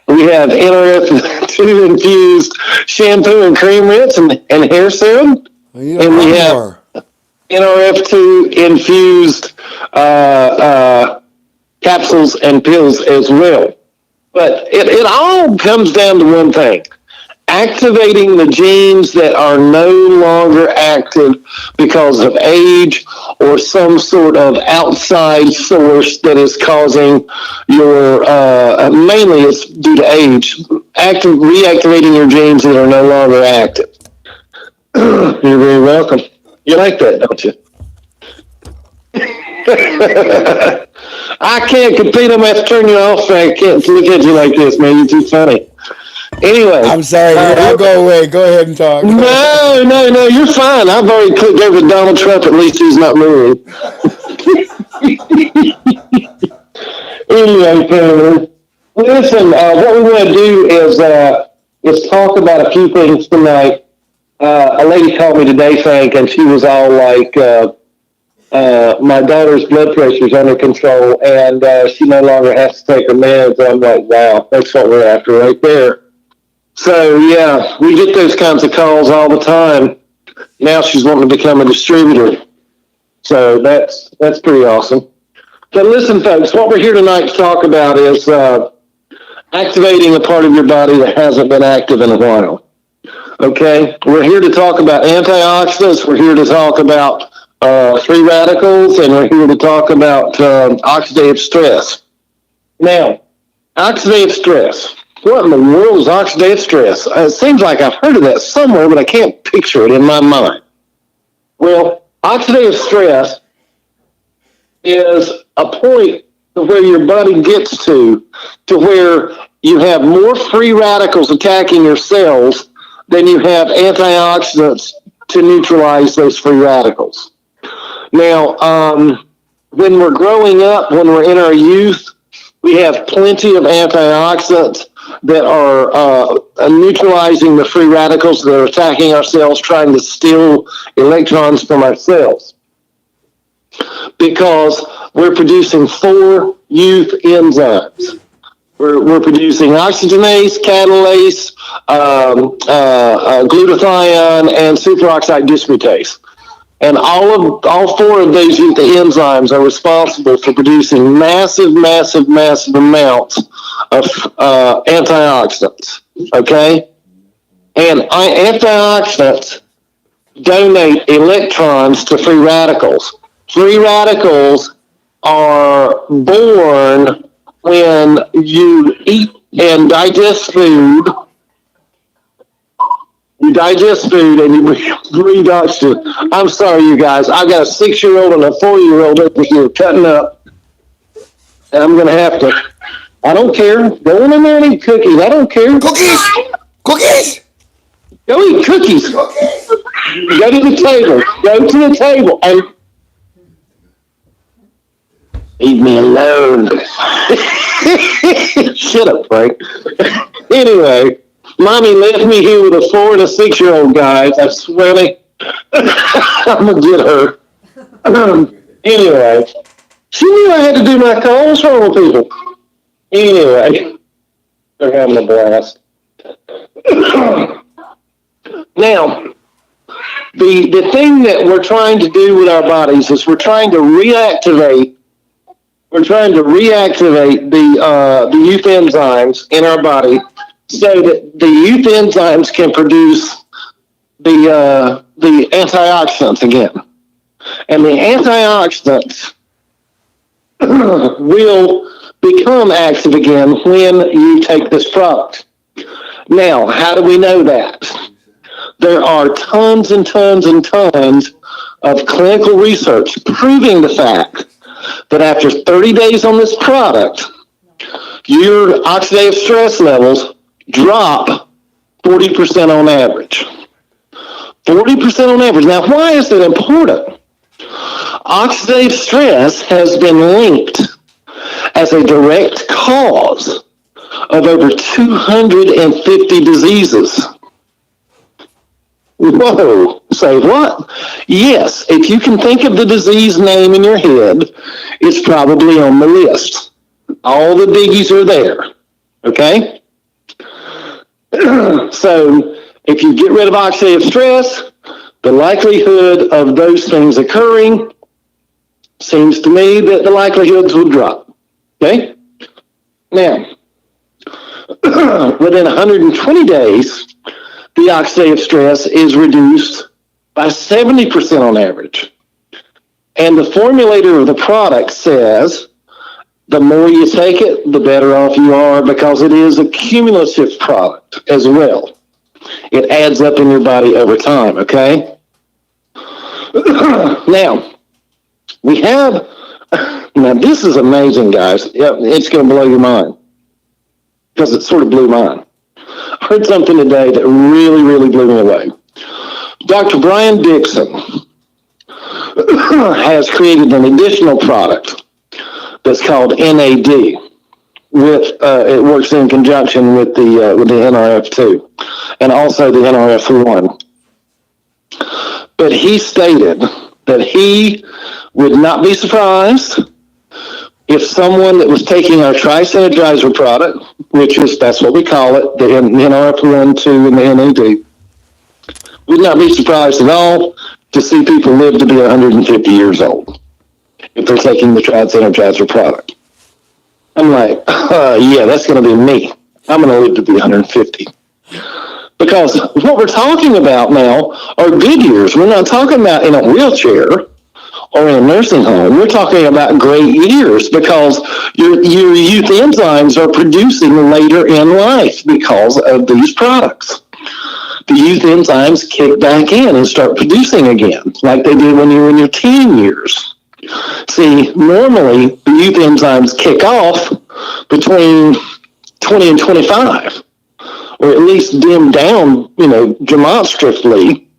We have NRF2 infused shampoo and cream rinse and hair serum. And we have NRF2 infused capsules and pills as well. But it all comes down to one thing. Activating the genes that are no longer active because of age or some sort of outside source that is causing your, mainly it's due to age, reactivating your genes that are no longer active. You're very welcome. You like that, don't you? I can't compete. I'm going to have to turn you off. I can't look at you like this, man. You're too funny. Anyway. I'm sorry. I'll go away. Go ahead and talk. No. You're fine. I've already clicked over to Donald Trump. At least he's not married. Anyway, listen, what we want to do is talk about a few things tonight. A lady called me today, Frank, and she was all like, my daughter's blood pressure is under control, and she no longer has to take her meds. I'm like, wow, that's what we're after right there. So, yeah, we get those kinds of calls all the time. Now she's wanting to become a distributor. So that's pretty awesome. But listen, folks, what we're here tonight to talk about is activating a part of your body that hasn't been active in a while. Okay? We're here to talk about antioxidants. We're here to talk about free radicals, and we're here to talk about oxidative stress. Now, oxidative stress. What in the world is oxidative stress? It seems like I've heard of that somewhere, but I can't picture it in my mind. Well, oxidative stress is a point to where your body gets to where you have more free radicals attacking your cells than you have antioxidants to neutralize those free radicals. Now, when we're growing up, when we're in our youth, we have plenty of antioxidants that are neutralizing the free radicals that are attacking our cells, trying to steal electrons from our cells. Because we're producing 4 youth enzymes. We're producing oxygenase, catalase, glutathione, and superoxide dismutase. And all 4 of those enzymes are responsible for producing massive amounts of antioxidants. Okay? And antioxidants donate electrons to free radicals. Free radicals are born when you eat and digest food. You digest food and you breathe oxygen. I'm sorry, you guys. I got a 6-year-old and a 4-year-old over here cutting up. And I'm going to have to. I don't care. Go in there and eat cookies. I don't care. Cookies! Cookies! Go eat cookies. Go to the table. Go to the table. And leave me alone. Shut up, Frank. Anyway, Mommy left me here with a 4 and a 6-year-old, guys. I swear to I'm going to get her. Anyway, she knew I had to do my calls. What's wrong with people? Anyway, they're having a blast. Now, the thing that we're trying to do with our bodies is we're trying to reactivate the youth enzymes in our body so that the youth enzymes can produce the antioxidants again. And the antioxidants will become active again when you take this product. Now, how do we know that? There are tons and tons and tons of clinical research proving the fact that after 30 days on this product, your oxidative stress levels drop 40% on average. 40% on average. Now, why is that important? Oxidative stress has been linked as a direct cause of over 250 diseases. Whoa, say what? Yes, if you can think of the disease name in your head, it's probably on the list. All the biggies are there, okay? So if you get rid of oxidative stress, the likelihood of those things occurring seems to me that the likelihoods will drop, okay? Now, within 120 days, the oxidative stress is reduced by 70% on average. And the formulator of the product says the more you take it, the better off you are, because it is a cumulative product as well. It adds up in your body over time, okay? Now, we have, now this is amazing, guys. Yeah, it's going to blow your mind, because it sort of blew mine. I heard something today that really, really blew me away. Dr. Brian Dixon has created an additional product that's called NAD. It works in conjunction with the NRF2 and also the NRF1. But he stated that he would not be surprised if someone that was taking our tri-synergizer product, that's what we call it, the NRF1, 2, and the NAD, would not be surprised at all to see people live to be 150 years old if they're taking the tri-synergizer product. I'm like, yeah, that's going to be me. I'm going to live to be 150. Because what we're talking about now are good years. We're not talking about in a wheelchair or in a nursing home. We're talking about great years, because your youth enzymes are producing later in life because of these products. the youth enzymes kick back in and start producing again, like they did when you were in your teen years. See, normally the youth enzymes kick off between 20 and 25, or at least dim down, demonstratively,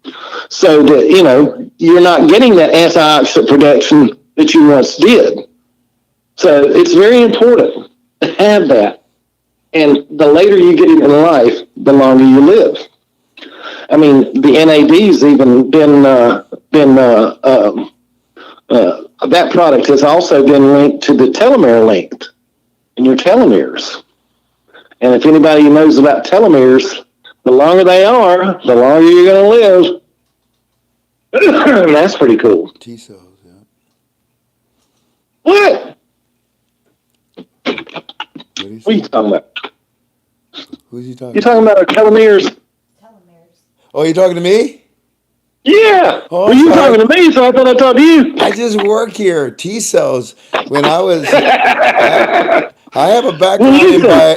so that, you're not getting that antioxidant production that you once did. So it's very important to have that. And the later you get into life, the longer you live. I mean, the NAD's even been that product has also been linked to the telomere length in your telomeres. And if anybody knows about telomeres, the longer they are, the longer you're going to live. That's pretty cool. T cells, yeah. What? What do you What are you say? talking about? Who's he talking You're to? talking about our telomeres? Telomeres. Oh, you talking to me? Yeah. Oh, Well, you sorry. talking to me, so I thought I talked to you. I just work here. T cells. When I have a background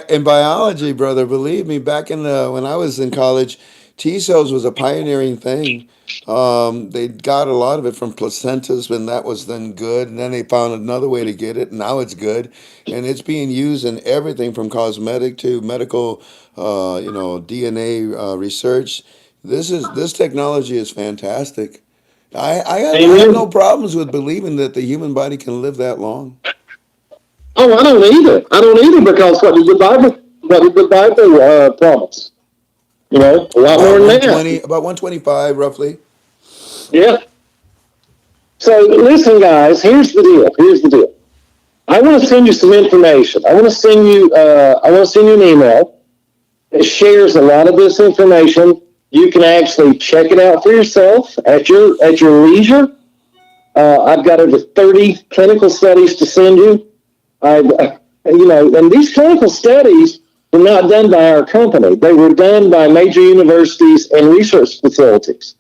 in biology, brother. Believe me, back when I was in college, T cells was a pioneering thing. They got a lot of it from placentas when that was then good, and then they found another way to get it, and now it's good, and it's being used in everything from cosmetic to medical, DNA research. This technology is fantastic. I have no Amen. problems with believing that the human body can live that long. Oh, I don't either. I don't either because what did the Bible promise? A lot About more than 120, that. about 125 roughly. Yeah. So listen, guys. Here's the deal. I want to send you some information. I want to send you. An email that shares a lot of this information. You can actually check it out for yourself at your leisure. I've got over 30 clinical studies to send you. And these clinical studies were not done by our company. They were done by major universities and research facilities,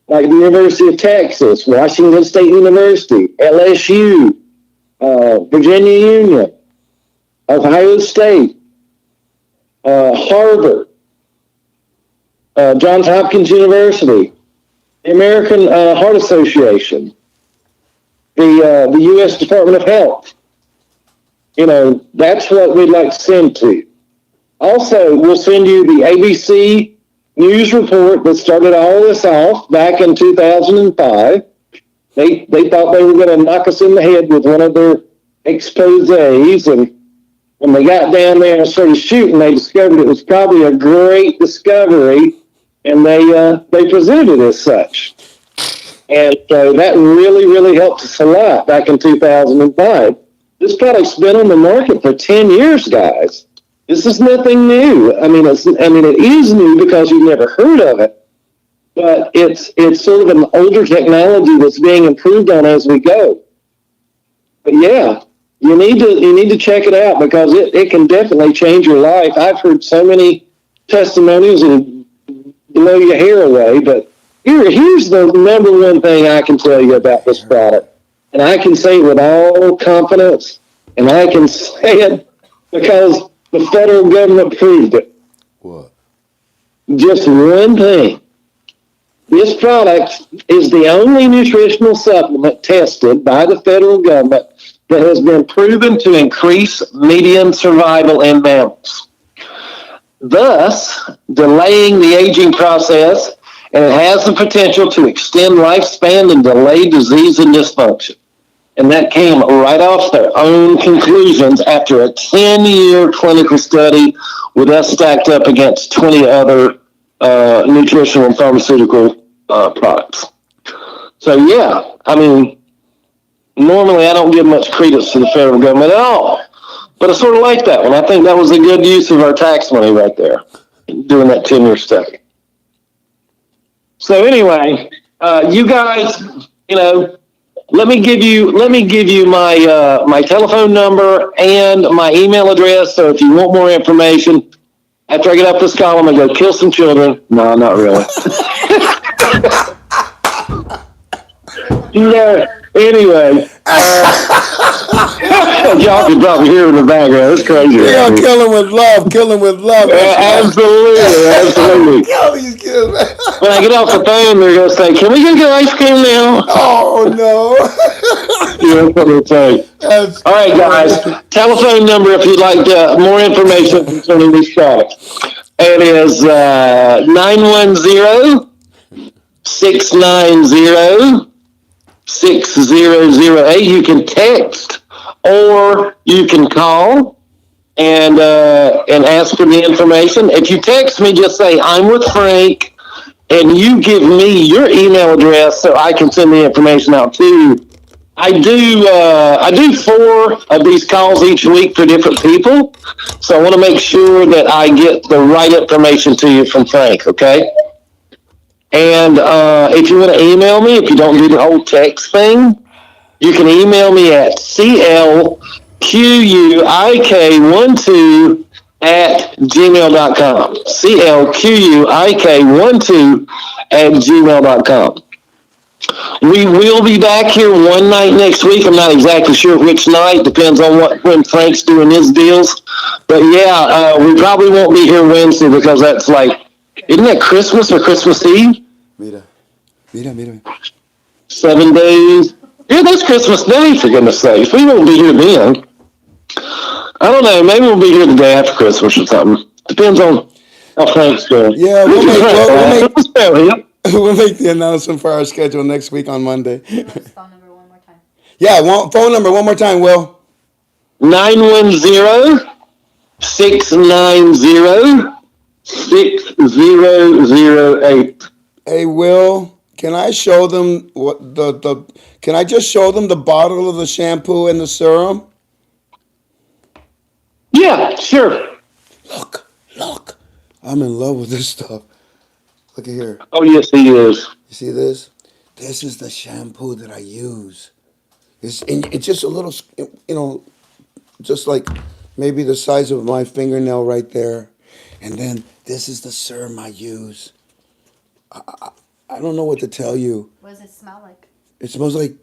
like the University of Texas, Washington State University, LSU, Virginia Union, Ohio State, Harvard, Johns Hopkins University, the American Heart Association, the U.S. Department of Health. That's what we'd like to send to. Also, we'll send you the ABC News report that started all this off back in 2005. They thought they were going to knock us in the head with one of their exposés, and when they got down there and started shooting, they discovered it was probably a great discovery, and they presented it as such. And so that really, really helped us a lot back in 2005. This product's been on the market for 10 years, guys. This is nothing new. I mean, it is new because you've never heard of it, but it's sort of an older technology that's being improved on as we go. But yeah, you need to check it out because it can definitely change your life. I've heard so many testimonies and blow your hair away, but here's the number one thing I can tell you about this product. And I can say it with all confidence, and I can say it because the federal government proved it. What? Just one thing. This product is the only nutritional supplement tested by the federal government that has been proven to increase median survival in mammals, thus delaying the aging process, and it has the potential to extend lifespan and delay disease and dysfunction. And that came right off their own conclusions after a 10-year clinical study with us stacked up against 20 other nutritional and pharmaceutical products. So, yeah, I mean, normally I don't give much credence to the federal government at all. But I sort of like that one. I think that was a good use of our tax money right there, doing that 10-year study. So anyway, you guys, let me give you my my telephone number and my email address. So if you want more information, after I get off this call, I'm gonna go kill some children. No, not really. No, Anyway, y'all can probably hear in the background. It's crazy. Yeah, Right here. kill him with love. Kill him with love. Absolutely, absolutely. Kill these kids, man. When I get off the phone, they're gonna say, "Can we go get ice cream now?" Oh no. Yeah, that's what they're saying. That's All right, guys. Telephone number if you'd like more information concerning these products. It is 910-690-6008. You can text or you can call and ask for the information. If you text me, just say I'm with Frank, and you give me your email address so I can send the information out to you. I do 4 of these calls each week for different people, so I want to make sure that I get the right information to you from Frank. Okay. And if you want to email me, if you don't do the whole text thing, you can email me at clquik12@gmail.com. clquik12@gmail.com. We will be back here one night next week. I'm not exactly sure which night. Depends on when Frank's doing his deals. But yeah, we probably won't be here Wednesday because that's isn't that Christmas or Christmas Eve? Mira. 7 days. Yeah, that's Christmas Day, for goodness sakes. We won't be here then. I don't know. Maybe we'll be here the day after Christmas or something. Depends on how Frank's doing. Yeah, we'll Yep. we'll make the announcement for our schedule next week on Monday. Phone number one more time. Yeah, phone number one more time, Will. 910-690-6008. Hey, Will, can I show them can I just show them the bottle of the shampoo and the serum? Yeah, sure. Look. I'm in love with this stuff. Look at here. Oh, yes, he is. You see this? This is the shampoo that I use. It's just a little, just like maybe the size of my fingernail right there. And then this is the serum I use. I don't know what to tell you. What does it smell like? It smells like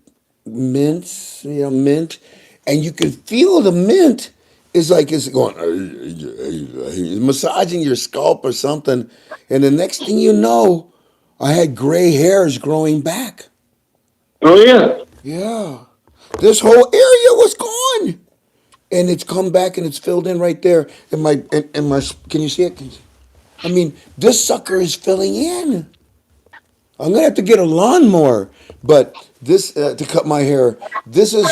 mint, mint. And you can feel the mint is like it's going, massaging your scalp or something. And the next thing you know, I had gray hairs growing back. Oh, yeah. Yeah. This whole area was gone. And it's come back and it's filled in right there. And my, can you see it? I mean, this sucker is filling in. I'm going to have to get a lawnmower. But this, to cut my hair, this is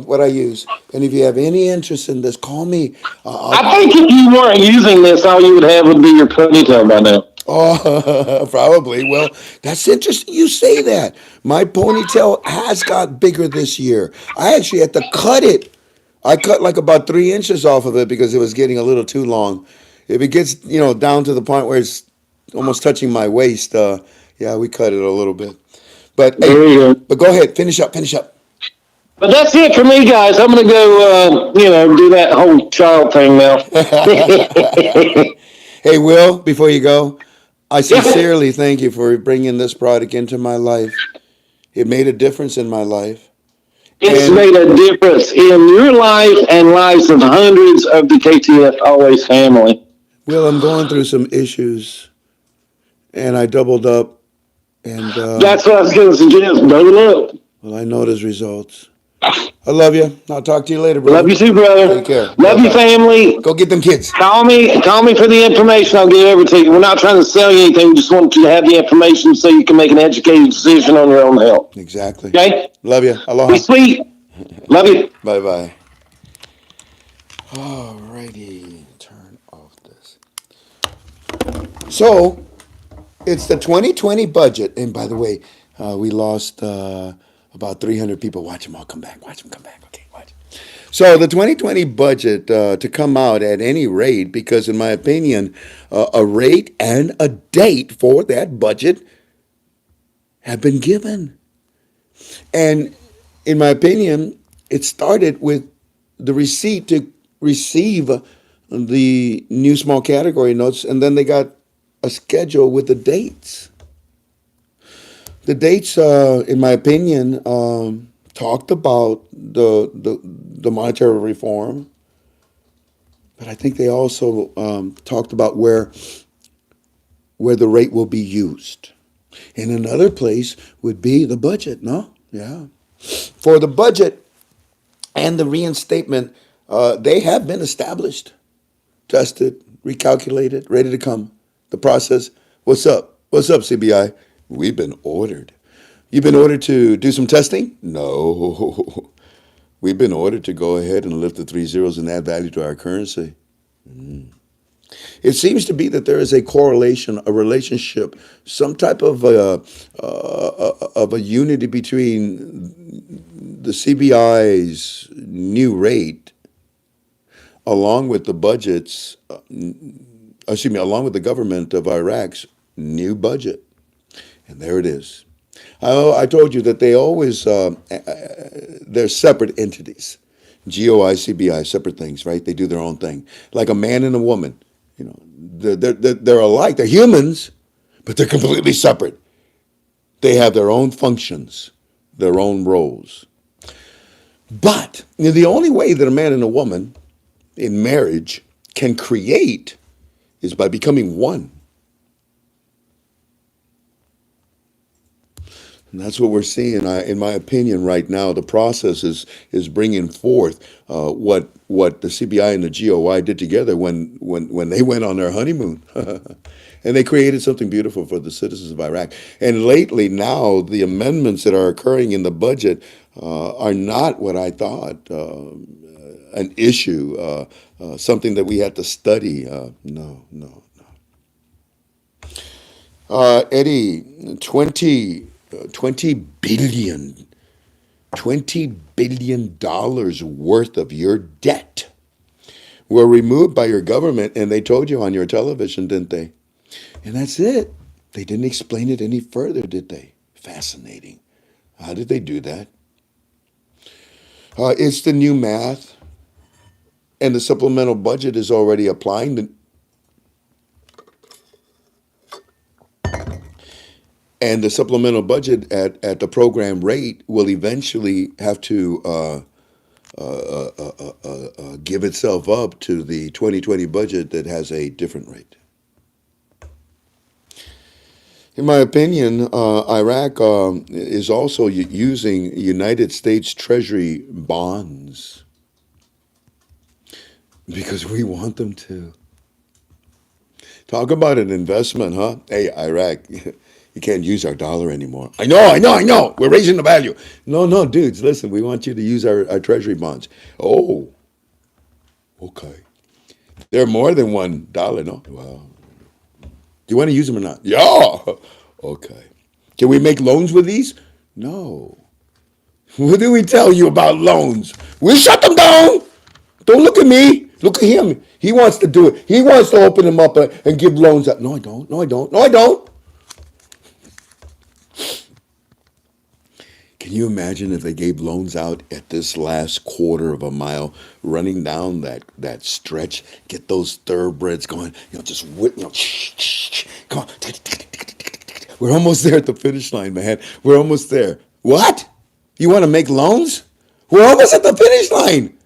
what I use. And if you have any interest in this, call me. I think if you weren't using this, all you would have would be your ponytail by now. Oh, probably. Well, that's interesting you say that. My ponytail has got bigger this year. I actually had to cut it. I cut like about 3 inches off of it because it was getting a little too long. If it gets, down to the point where it's almost touching my waist, yeah, we cut it a little bit. But hey, There you go. but go ahead, finish up. But that's it for me, guys. I'm going to go, do that whole child thing now. Hey, Will, before you go, I sincerely thank you for bringing this product into my life. It made a difference in my life. It's And- made a difference in your life and lives of hundreds of the KTF Always family. Will, I'm going through some issues, and I doubled up, and That's what I was going to suggest. Double up. well, I know there's results. I love you. I'll talk to you later, brother. Love you too, brother. Take care. Love you, Bye-bye. family. Go get them kids. Call me for the information. I'll get it over to you. We're not trying to sell you anything. We just want you to have the information so you can make an educated decision on your own health. Exactly. Okay? Love you. Aloha. Be sweet. Love you. Bye-bye. Alrighty. Turn off this. So, it's the 2020 budget. And by the way, we lost about 300 people. Watch them all come back. Watch them come back. Okay, watch. So, the 2020 budget to come out at any rate, because in my opinion, a rate and a date for that budget have been given. And in my opinion, it started with the receipt to receive the new small category notes, and then they got a schedule with the dates. The dates, in my opinion, talked about the monetary reform, but I think they also talked about where the rate will be used. And another place would be the budget, no? Yeah. For the budget and the reinstatement, they have been established, tested, recalculated, ready to come. The process. What's up? What's up, CBI? We've been ordered. You've been ordered to do some testing? No. We've been ordered to go ahead and lift the 3 zeros and add value to our currency. It seems to be that there is a correlation, a relationship, some type of a unity between the CBI's new rate, along with the budgets, along with the government of Iraq's new budget. And there it is. I told you that they always, they're separate entities. GOI, CBI, separate things, right? They do their own thing. Like a man and a woman. You know, they're alike. They're humans, but they're completely separate. They have their own functions, their own roles. But the only way that a man and a woman in marriage can create is by becoming one. And that's what we're seeing, in my opinion, right now. The process is bringing forth what the CBI and the GOI did together when they went on their honeymoon. And they created something beautiful for the citizens of Iraq. And lately now, the amendments that are occurring in the budget are not what I thought, an issue, something that we had to study. No. Eddie, 20 billion dollars worth of your debt were removed by your government, and they told you on your television, didn't they? And that's it. They didn't explain it any further, did they? Fascinating. How did they do that? It's the new math, and the supplemental budget is already applying the. And the supplemental budget at the program rate will eventually have to give itself up to the 2020 budget that has a different rate. In my opinion, Iraq is also using United States Treasury bonds because we want them to. Talk about an investment, huh? Hey, Iraq. You can't use our dollar anymore. I know. We're raising the value. No, dudes, listen, we want you to use our treasury bonds. Oh, okay. They're more than $1, no? Well, do you want to use them or not? Yeah. Okay. Can we make loans with these? No. What do we tell you about loans? We shut them down. Don't look at me. Look at him. He wants to do it. He wants to open them up and give loans out. No, I don't. Can you imagine if they gave loans out at this last quarter of a mile, running down that stretch, get those thoroughbreds going, just whip, come on. We're almost there at the finish line, man. We're almost there. What? You want to make loans? We're almost at the finish line.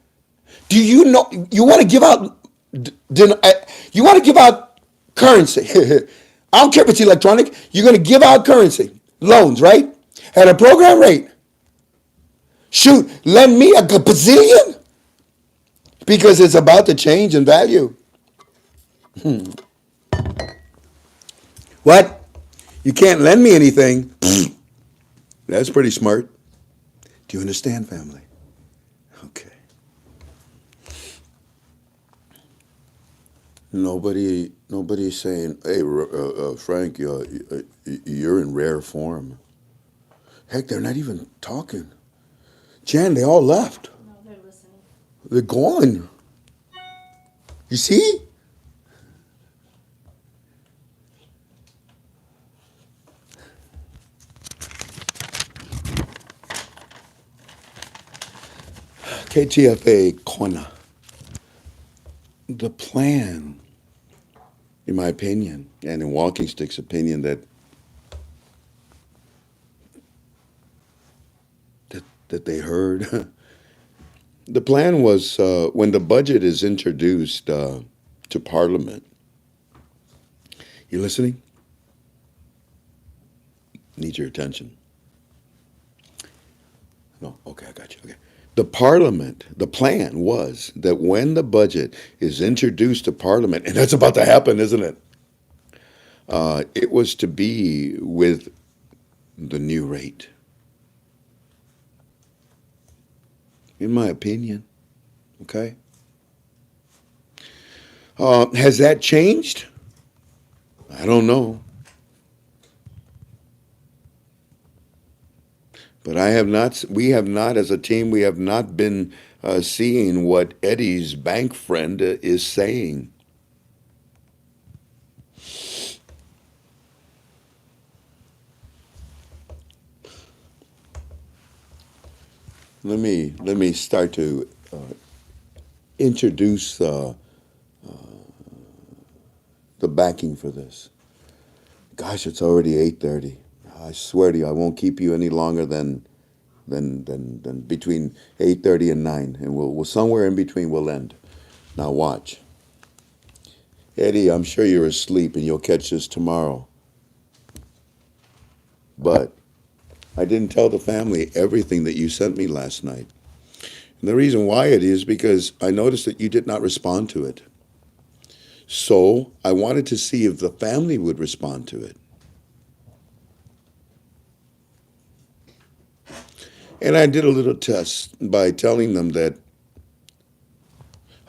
Do you know, you want to give out, currency. I don't care if it's electronic. You're going to give out currency, loans, right? At a program rate. Shoot, lend me a gazillion? Because it's about to change in value. What? You can't lend me anything? That's pretty smart. Do you understand, family? Okay. Nobody's saying, hey, Frank, you're in rare form. Heck, they're not even talking. Jan, they all left. No, they're listening. They're gone. You see? KTFA Kona. The plan, in my opinion, and in Walking Stick's opinion, that that they heard. The plan was when the budget is introduced to Parliament. You listening? Need your attention. No, okay, I got you. Okay. The Parliament, the plan was that when the budget is introduced to Parliament, and that's about to happen, isn't it? It was to be with the new rate. In my opinion, okay? Has that changed? I don't know. But we have not, as a team, we have not been seeing what Eddie's bank friend is saying. Let me start to introduce the backing for this. Gosh, it's already 8:30. I swear to you, I won't keep you any longer than between 8:30 and 9, and we'll somewhere in between we'll end. Now watch, Eddie. I'm sure you're asleep, and you'll catch this tomorrow. But I didn't tell the family everything that you sent me last night. And the reason why it is because I noticed that you did not respond to it. So I wanted to see if the family would respond to it. And I did a little test by telling them that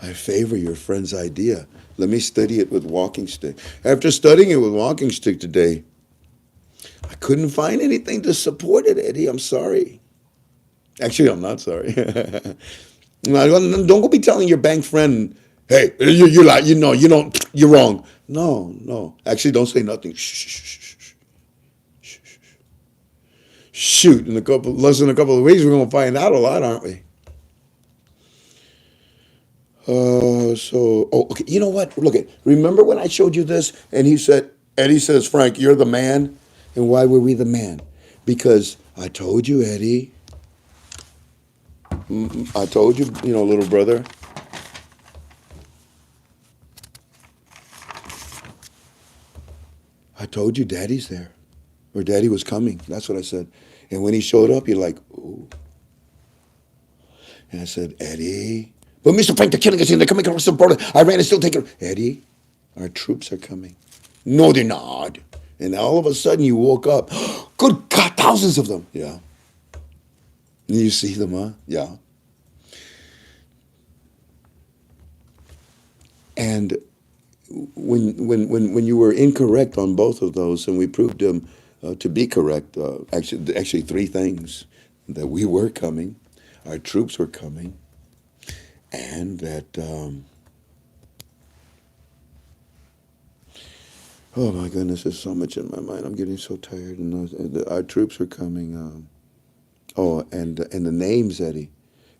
I favor your friend's idea. Let me study it with walking stick. After studying it with walking stick today, I couldn't find anything to support it, Eddie. I'm sorry. Actually, I'm not sorry. Don't go be telling your bank friend, hey, you're like, you don't, you're wrong. No. Actually, don't say nothing. Shh. Shoot, less than a couple of weeks, we're going to find out a lot, aren't we? Okay. You know what? Look remember when I showed you this and Eddie says, Frank, you're the man. And why were we the man? Because I told you, Eddie. I told you, little brother. I told you Daddy's there. Or Daddy was coming. That's what I said. And when he showed up, you're like, ooh. And I said, Eddie. But Mr. Frank, they're killing us. They're coming across the border. Iran is still taking. Eddie, our troops are coming. No, they're not. And all of a sudden you woke up. Good God, thousands of them. Yeah. And you see them, huh? Yeah. And when you were incorrect on both of those, and we proved them to be correct, actually three things: that we were coming, our troops were coming, and that. Oh my goodness, there's so much in my mind. I'm getting so tired. And our troops are coming. And the names, Eddie.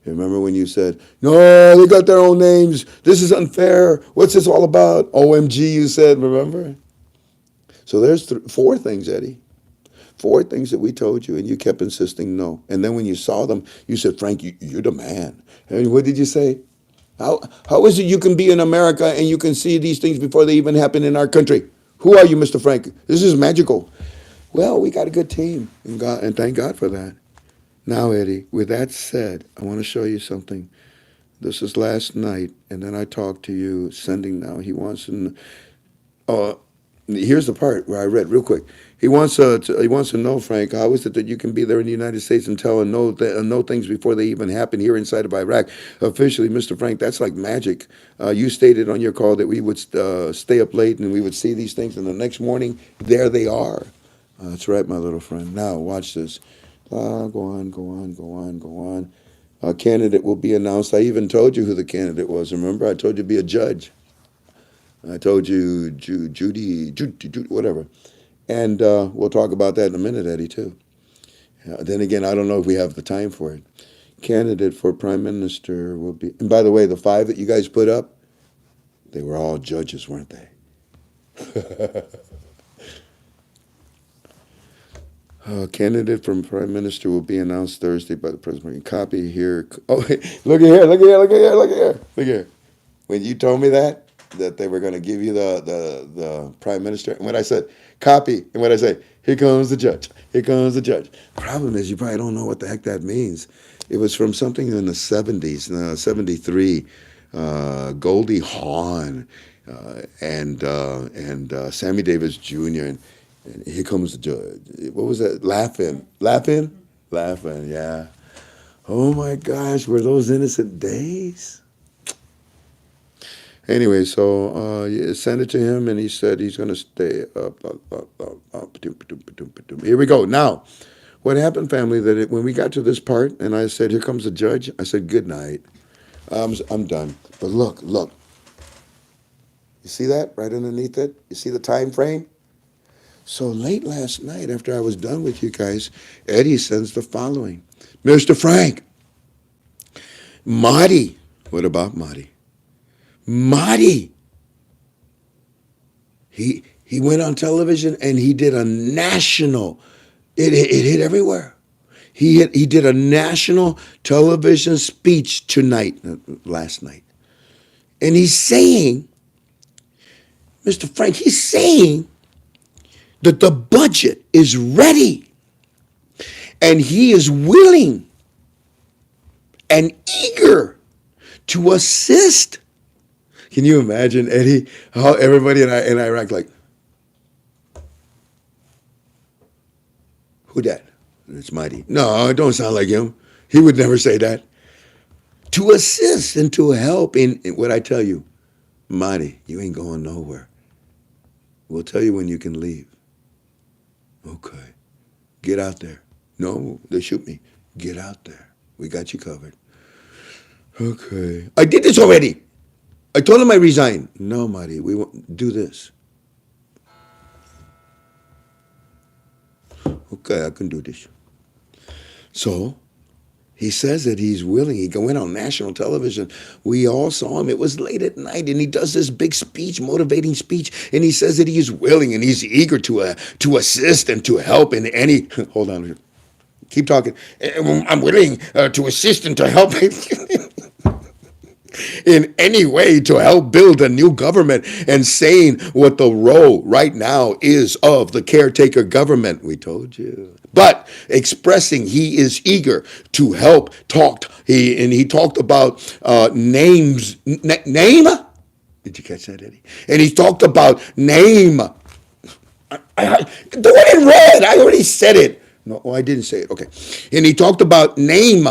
Remember when you said, no, they got their own names. This is unfair. What's this all about? OMG, you said, remember? So there's four things, Eddie. Four things that we told you, and you kept insisting no. And then when you saw them, you said, Frank, you're the man. And what did you say? How is it you can be in America and you can see these things before they even happen in our country? Who are you, Mr. Frank? This is magical. Well, we got a good team, and thank God for that. Now, Eddie, with that said, I want to show you something. This is last night, and then I talked to you, sending now. He wants to here's the part where I read real quick. He wants to know, Frank, how is it that you can be there in the United States and tell and know things before they even happen here inside of Iraq? Officially, Mr. Frank, that's like magic. You stated on your call that we would stay up late and we would see these things, and the next morning, there they are. That's right, my little friend. Now, watch this. Go on. A candidate will be announced. I even told you who the candidate was. Remember, I told you to be a judge. I told you Judy, whatever. And we'll talk about that in a minute, Eddie, too. Then again, I don't know if we have the time for it. Candidate for prime minister will be, and by the way, the 5 that you guys put up, they were all judges, weren't they? Candidate from Prime Minister will be announced Thursday by the President. Copy here. Oh, look at here, look at here, look at here, look at here, look here. When you told me that they were going to give you the Prime Minister, and when I said copy, and when I say, here comes the judge, here comes the judge. Problem is, you probably don't know what the heck that means. It was from something in the 70s, 73, Goldie Hawn and Sammy Davis Jr. And here comes the judge. What was that? Laughing. Laughing? Laughing, yeah. Oh my gosh, were those innocent days? Anyway, so send it to him, and he said he's going to stay up. Here we go. Now, what happened, family, when we got to this part, and I said, here comes the judge, I said, good night. I'm done. But look. You see that right underneath it? You see the time frame? So late last night, after I was done with you guys, Eddie sends the following. Mr. Frank, Marty. What about Marty? Marty. He went on television and he did a national, it hit everywhere. He did a national television speech last night. And he's saying, Mr. Frank, he's saying that the budget is ready and he is willing and eager to assist. Can you imagine, Eddie, how everybody in Iraq like, who that? It's Marty. No, it don't sound like him. He would never say that. To assist and to help in what I tell you, Marty, you ain't going nowhere. We'll tell you when you can leave. Okay. Get out there. No, they shoot me. Get out there. We got you covered. Okay. I did this already. I told him I resigned. No, Marty, we won't do this. Okay, I can do this. So he says that he's willing. He went on national television. We all saw him. It was late at night, and he does this big speech, motivating speech, and he says that he is willing and he's eager to assist and to help in any. Hold on, keep talking. I'm willing to assist and to help. In any way to help build a new government, and saying what the role right now is of the caretaker government. We told you. But expressing he is eager to help. He talked about names. Name? Did you catch that, Eddie? And he talked about name. Do it in red. I already said it. No, I didn't say it. Okay. And he talked about name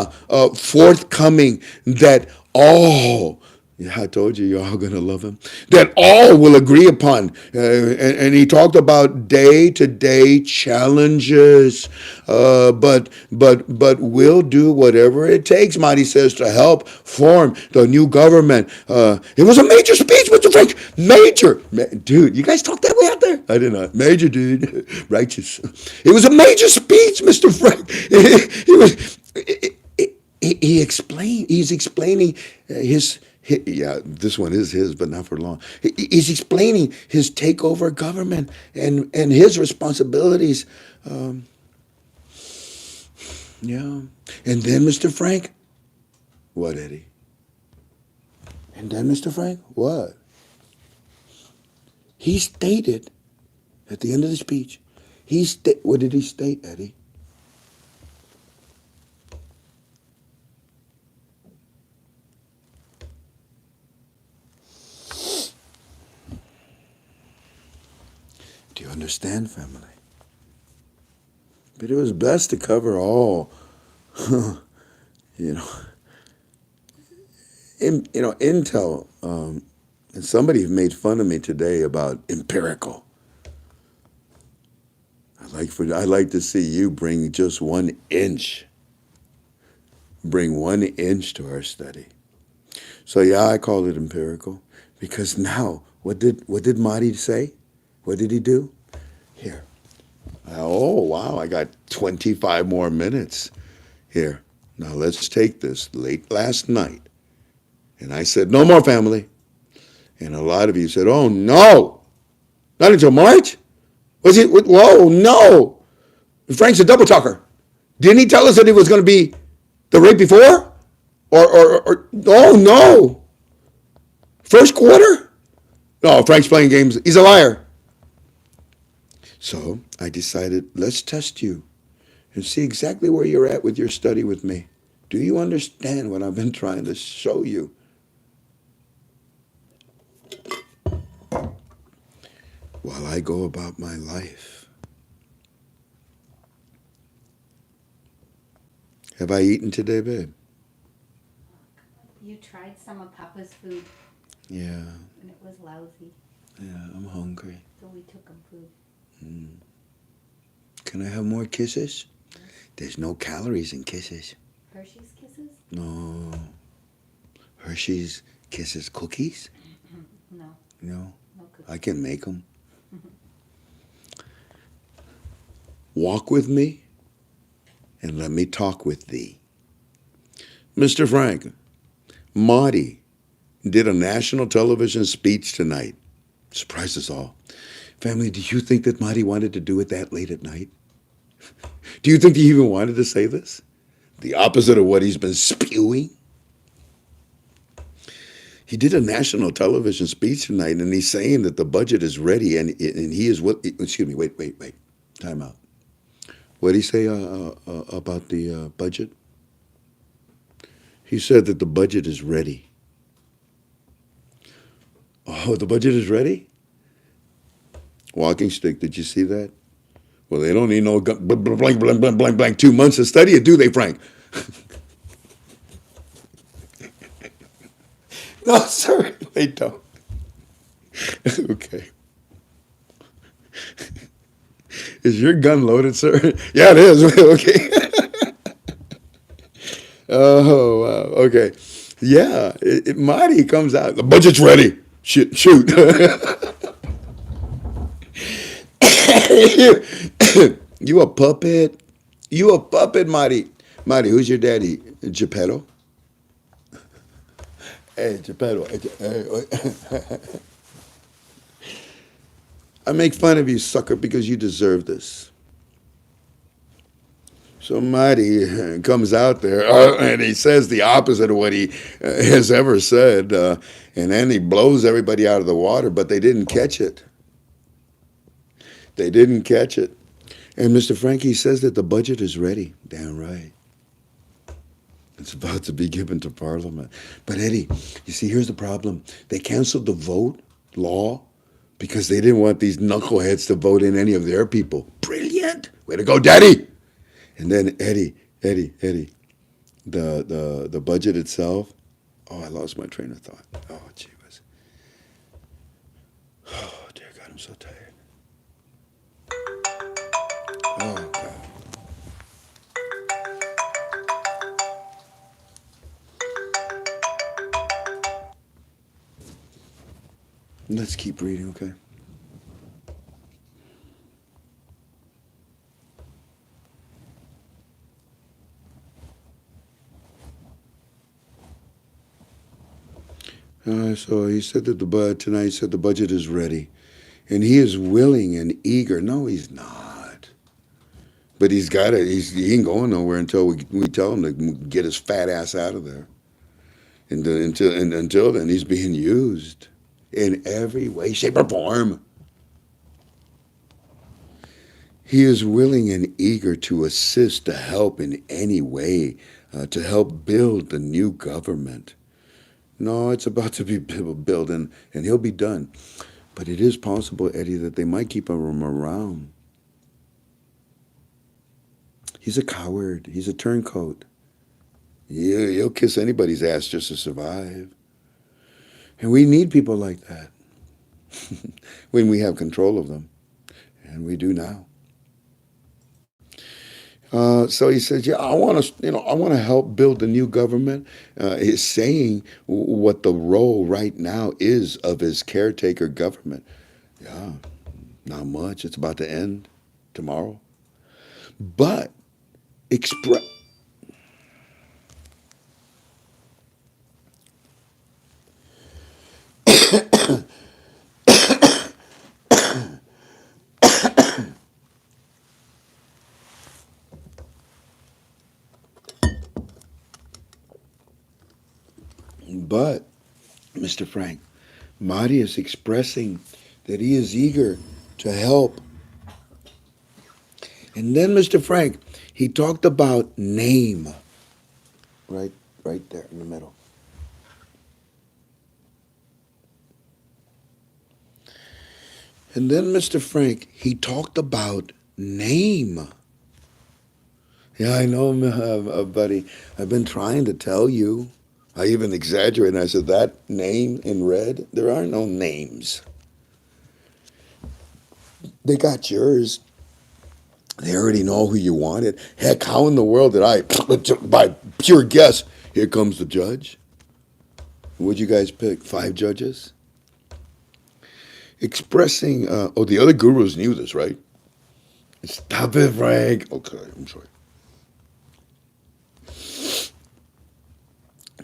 forthcoming that all, yeah, I told you, you're all going to love him, that all will agree upon. And he talked about day-to-day challenges, but we'll do whatever it takes, Marty says, to help form the new government. It was a major speech, Mr. Frank. Major. Dude, you guys talk that way out there? I did not. Major, dude. Righteous. It was a major speech, Mr. Frank. He's explaining his yeah, this one is his, but not for long. He's explaining his takeover government and his responsibilities. Yeah. And then, Mr. Frank, what, Eddie? And then, Mr. Frank, what? He stated at the end of the speech, what did he state, Eddie? Do you understand, family? But it was best to cover all, intel. And somebody made fun of me today about empirical. I like to see you bring just 1 inch. Bring 1 inch to our study. So yeah, I call it empirical because now, what did Marty say? What did he do? Here. Oh, wow, I got 25 more minutes. Here. Now let's take this. Late last night. And I said, no more, family. And a lot of you said, oh, no. Not until March? Was it? Whoa, no. Frank's a double talker. Didn't he tell us that it was going to be the rate before? Or oh no. First quarter? No, Frank's playing games. He's a liar. So I decided, let's test you and see exactly where you're at with your study with me. Do you understand what I've been trying to show you? While I go about my life. Have I eaten today, babe? You tried some of Papa's food Yeah, and it was lousy, yeah, I'm hungry. so we took him food. Can I have more kisses? There's no calories in kisses. Hershey's Kisses? No. Hershey's Kisses cookies? No, No, no cookies. I can make them. Walk with me and let me talk with thee. Mr. Frank, Marty did a national television speech tonight. Surprised us all. Family, do you think that Marty wanted to do it that late at night? Do you think he even wanted to say this? The opposite of what he's been spewing? He did a national television speech tonight, and he's saying that the budget is ready, and he is what? Excuse me. Wait. Time out. What did he say about the budget? He said that the budget is ready. Oh, the budget is ready? Walking stick. Did you see that? Well, they don't need no blank 2 months to study it, do they, Frank? No, sir, they don't. Okay. Is your gun loaded, sir? Yeah, it is. Okay. Oh, wow. Okay. Yeah, Marty comes out. The budget's ready. Shoot. You a puppet? You a puppet, Marty? Marty, who's your daddy? Geppetto? Hey, Geppetto. Hey. I make fun of you, sucker, because you deserve this. So Marty comes out there and he says the opposite of what he has ever said. And then he blows everybody out of the water, but they didn't catch it. They didn't catch it. And Mr. Frankie says that the budget is ready. Damn right. It's about to be given to Parliament. But Eddie, you see, here's the problem. They canceled the vote law because they didn't want these knuckleheads to vote in any of their people. Brilliant. Way to go, Daddy. And then Eddie, the budget itself. Oh, I lost my train of thought. Oh, gee whiz. Oh, dear God, I'm so tired. Oh, God. Let's keep reading, okay? So he said that tonight he said the budget is ready, and he is willing and eager. No, he's not. But he's got it. He ain't going nowhere until we tell him to get his fat ass out of there. And until then, he's being used in every way, shape, or form. He is willing and eager to assist, to help in any way, to help build the new government. No, it's about to be built, and he'll be done. But it is possible, Eddie, that they might keep him around. He's a coward. He's a turncoat. He'll kiss anybody's ass just to survive. And we need people like that when we have control of them. And we do now. So he says, "Yeah, I want to help build the new government." He's saying what the role right now is of his caretaker government. Yeah, not much. It's about to end tomorrow. But express. But, Mr. Frank, Marty is expressing that he is eager to help. And then, Mr. Frank, he talked about name. Right there in the middle. And then, Mr. Frank, he talked about name. Yeah, I know, buddy. I've been trying to tell you. I even exaggerated. I said, that name in red, there are no names. They got yours. They already know who you wanted. Heck, how in the world did I, by pure guess, here comes the judge? What'd you guys pick? 5 judges? Expressing, the other gurus knew this, right? Stop it, Frank. Okay, I'm sorry.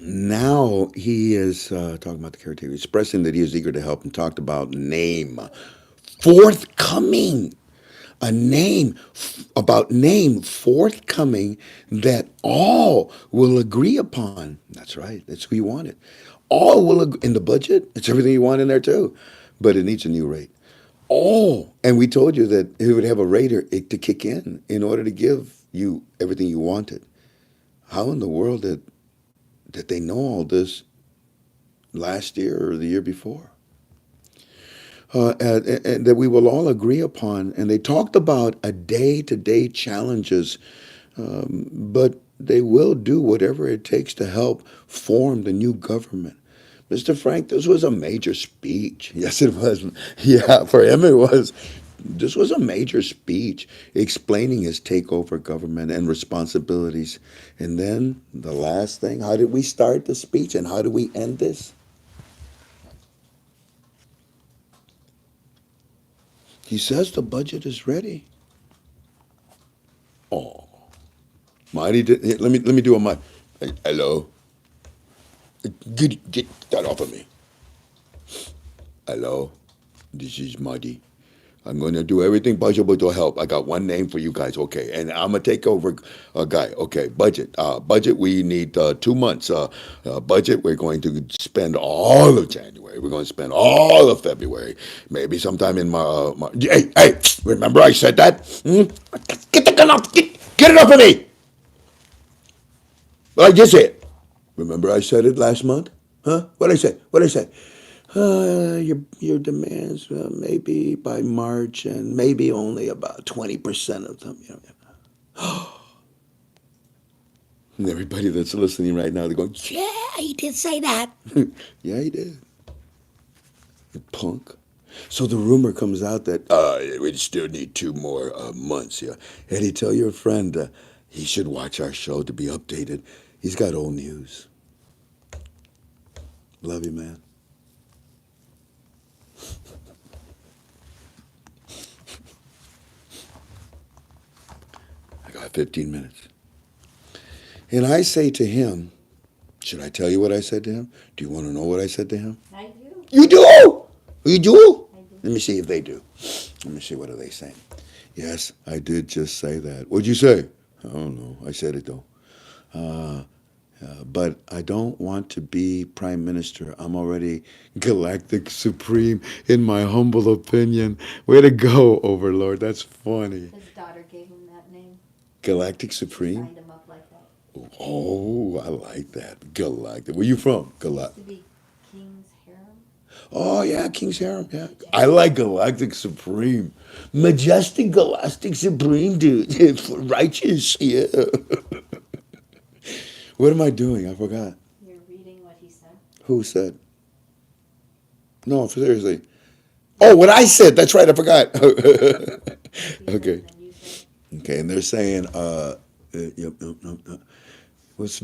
Now he is talking about the caretaker, expressing that he is eager to help, and talked about name. Forthcoming. A name, about name forthcoming that all will agree upon. That's right. That's who you wanted. All will agree. In the budget, it's everything you want in there too. But it needs a new rate. All. And we told you that it would have a rate to kick in order to give you everything you wanted. How in the world did they know all this last year or the year before? And that we will all agree upon. And they talked about a day-to-day challenges, but they will do whatever it takes to help form the new government. Mr. Frank, this was a major speech. Yes, it was. Yeah, for him it was. This was a major speech explaining his takeover government and responsibilities. And then the last thing, how did we start the speech and how do we end this? He says the budget is ready. Oh, Marty did. Let me do a mic. Hey, hello. Get that off of me. Hello, this is Marty. I'm going to do everything possible to help. I got one name for you guys, okay? And I'm going to take over a guy. Okay, budget. Budget, we need 2 months. Budget, we're going to spend all of January. We're going to spend all of February. Maybe sometime in March. Hey, remember I said that? Get the gun off. Get it off of me. Well, I just said. Remember I said it last month? Huh? What'd I say? Your demands maybe by March, and maybe only about 20% of them. And everybody that's listening right now, they're going, yeah, he did say that. Yeah, he did. You punk. So the rumor comes out that we still need 2 more months. Yeah, Eddie, tell your friend he should watch our show to be updated. He's got old news. Love you, man. I got 15 minutes. And I say to him, should I tell you what I said to him? Do you want to know what I said to him? I do. You do? You do? I do. Let me see if they do. Let me see, what are they saying? Yes, I did just say that. What'd you say? I don't know. I said it though. But I don't want to be prime minister. I'm already galactic supreme, in my humble opinion. Way to go, Overlord. That's funny. His daughter gave him that name. Galactic She supreme? signed him up like that. Oh, I like that. Galactic. Where you from? Used to be King's Harem. Oh, yeah, King's Harem. Yeah. I like Galactic Supreme. Majestic Galactic Supreme, dude. Righteous. Yeah. What am I doing? I forgot. You're reading what he said. Who said? No, seriously. Oh, what I said. That's right. I forgot. He said, Okay. and you said, Okay, and they're saying, what's,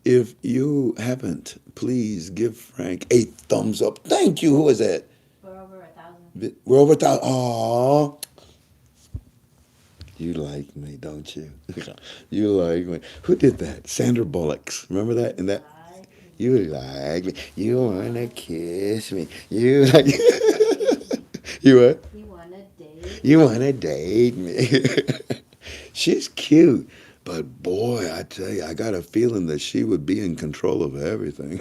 if you haven't, please give Frank a thumbs up. Thank you. Who is that? we're over 1,000. We're over 1,000. Aww. You like me, don't you? You like me. Who did that? Sandra Bullock's. Remember that? And that. You like me. You wanna kiss me. You like. You what? You want to date? You wanna date me? She's cute. But boy, I tell you, I got a feeling that she would be in control of everything.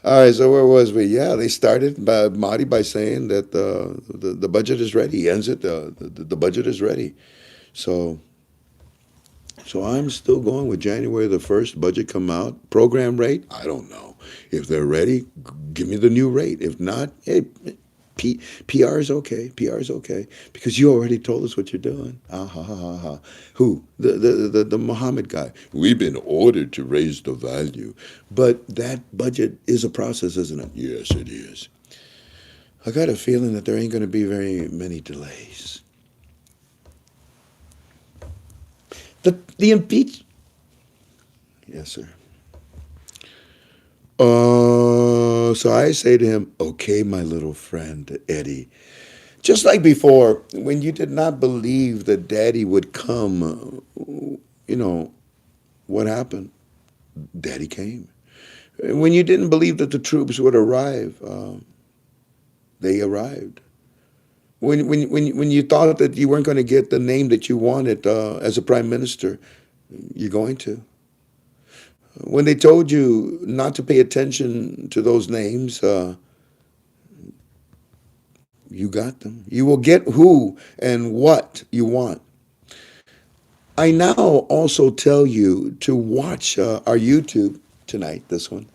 All right, so where was we? Yeah, they started by Marty by saying that the budget is ready. He ends it. The budget is ready. So I'm still going with January the 1st. Budget come out. Program rate. I don't know if they're ready. Give me the new rate. If not, hey, PR is okay. PR is okay because you already told us what you're doing. Ah ha ha ha ha. Who? The Muhammad guy. We've been ordered to raise the value, but that budget is a process, isn't it? Yes, it is. I got a feeling that there ain't going to be very many delays. The impeach. Yes, sir. So I say to him, okay, my little friend Eddie. Just like before, when you did not believe that Daddy would come, what happened? Daddy came. When you didn't believe that the troops would arrive, they arrived. When you thought that you weren't going to get the name that you wanted as a prime minister, you're going to. When they told you not to pay attention to those names, you got them. You will get who and what you want. I now also tell you to watch our YouTube tonight, this one,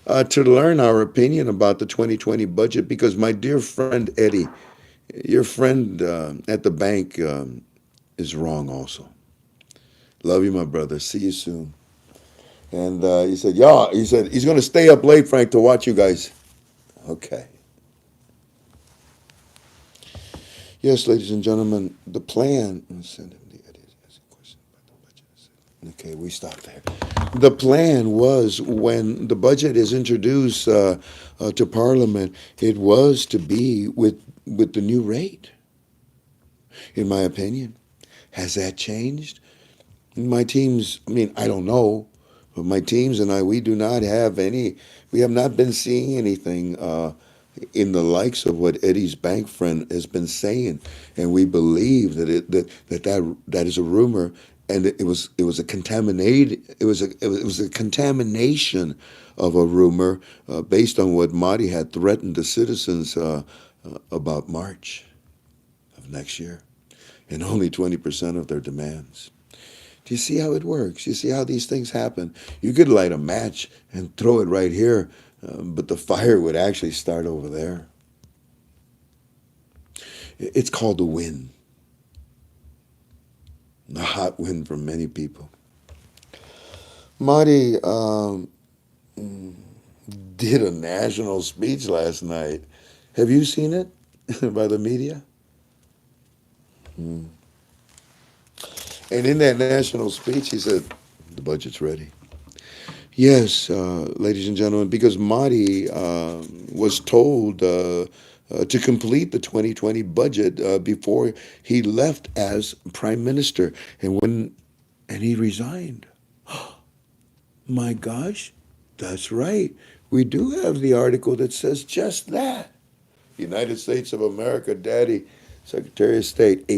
to learn our opinion about the 2020 budget because my dear friend Eddie, your friend at the bank is wrong also. Love you, my brother. See you soon. And he said, yeah, he said, he's going to stay up late, Frank, to watch you guys. Okay. Yes, ladies and gentlemen, the plan. Okay, we stop there. The plan was when the budget is introduced to Parliament, it was to be with the new rate, in my opinion. Has that changed? My teams, I don't know, but my teams and I, we do not have any, we have not been seeing anything in the likes of what Eddie's bank friend has been saying, and we believe that is a rumor, and it was a contamination of a rumor based on what Marty had threatened the citizens about March of next year, and only 20% of their demands. Do you see how it works? You see how these things happen? You could light a match and throw it right here, but the fire would actually start over there. It's called the wind. A hot wind for many people. Marty did a national speech last night. Have you seen it by the media? And in that national speech, he said, the budget's ready. Yes, ladies and gentlemen, because Marty was told to complete the 2020 budget before he left as prime minister, and he resigned. My gosh, that's right. We do have the article that says just that. United States of America, Daddy, Secretary of State,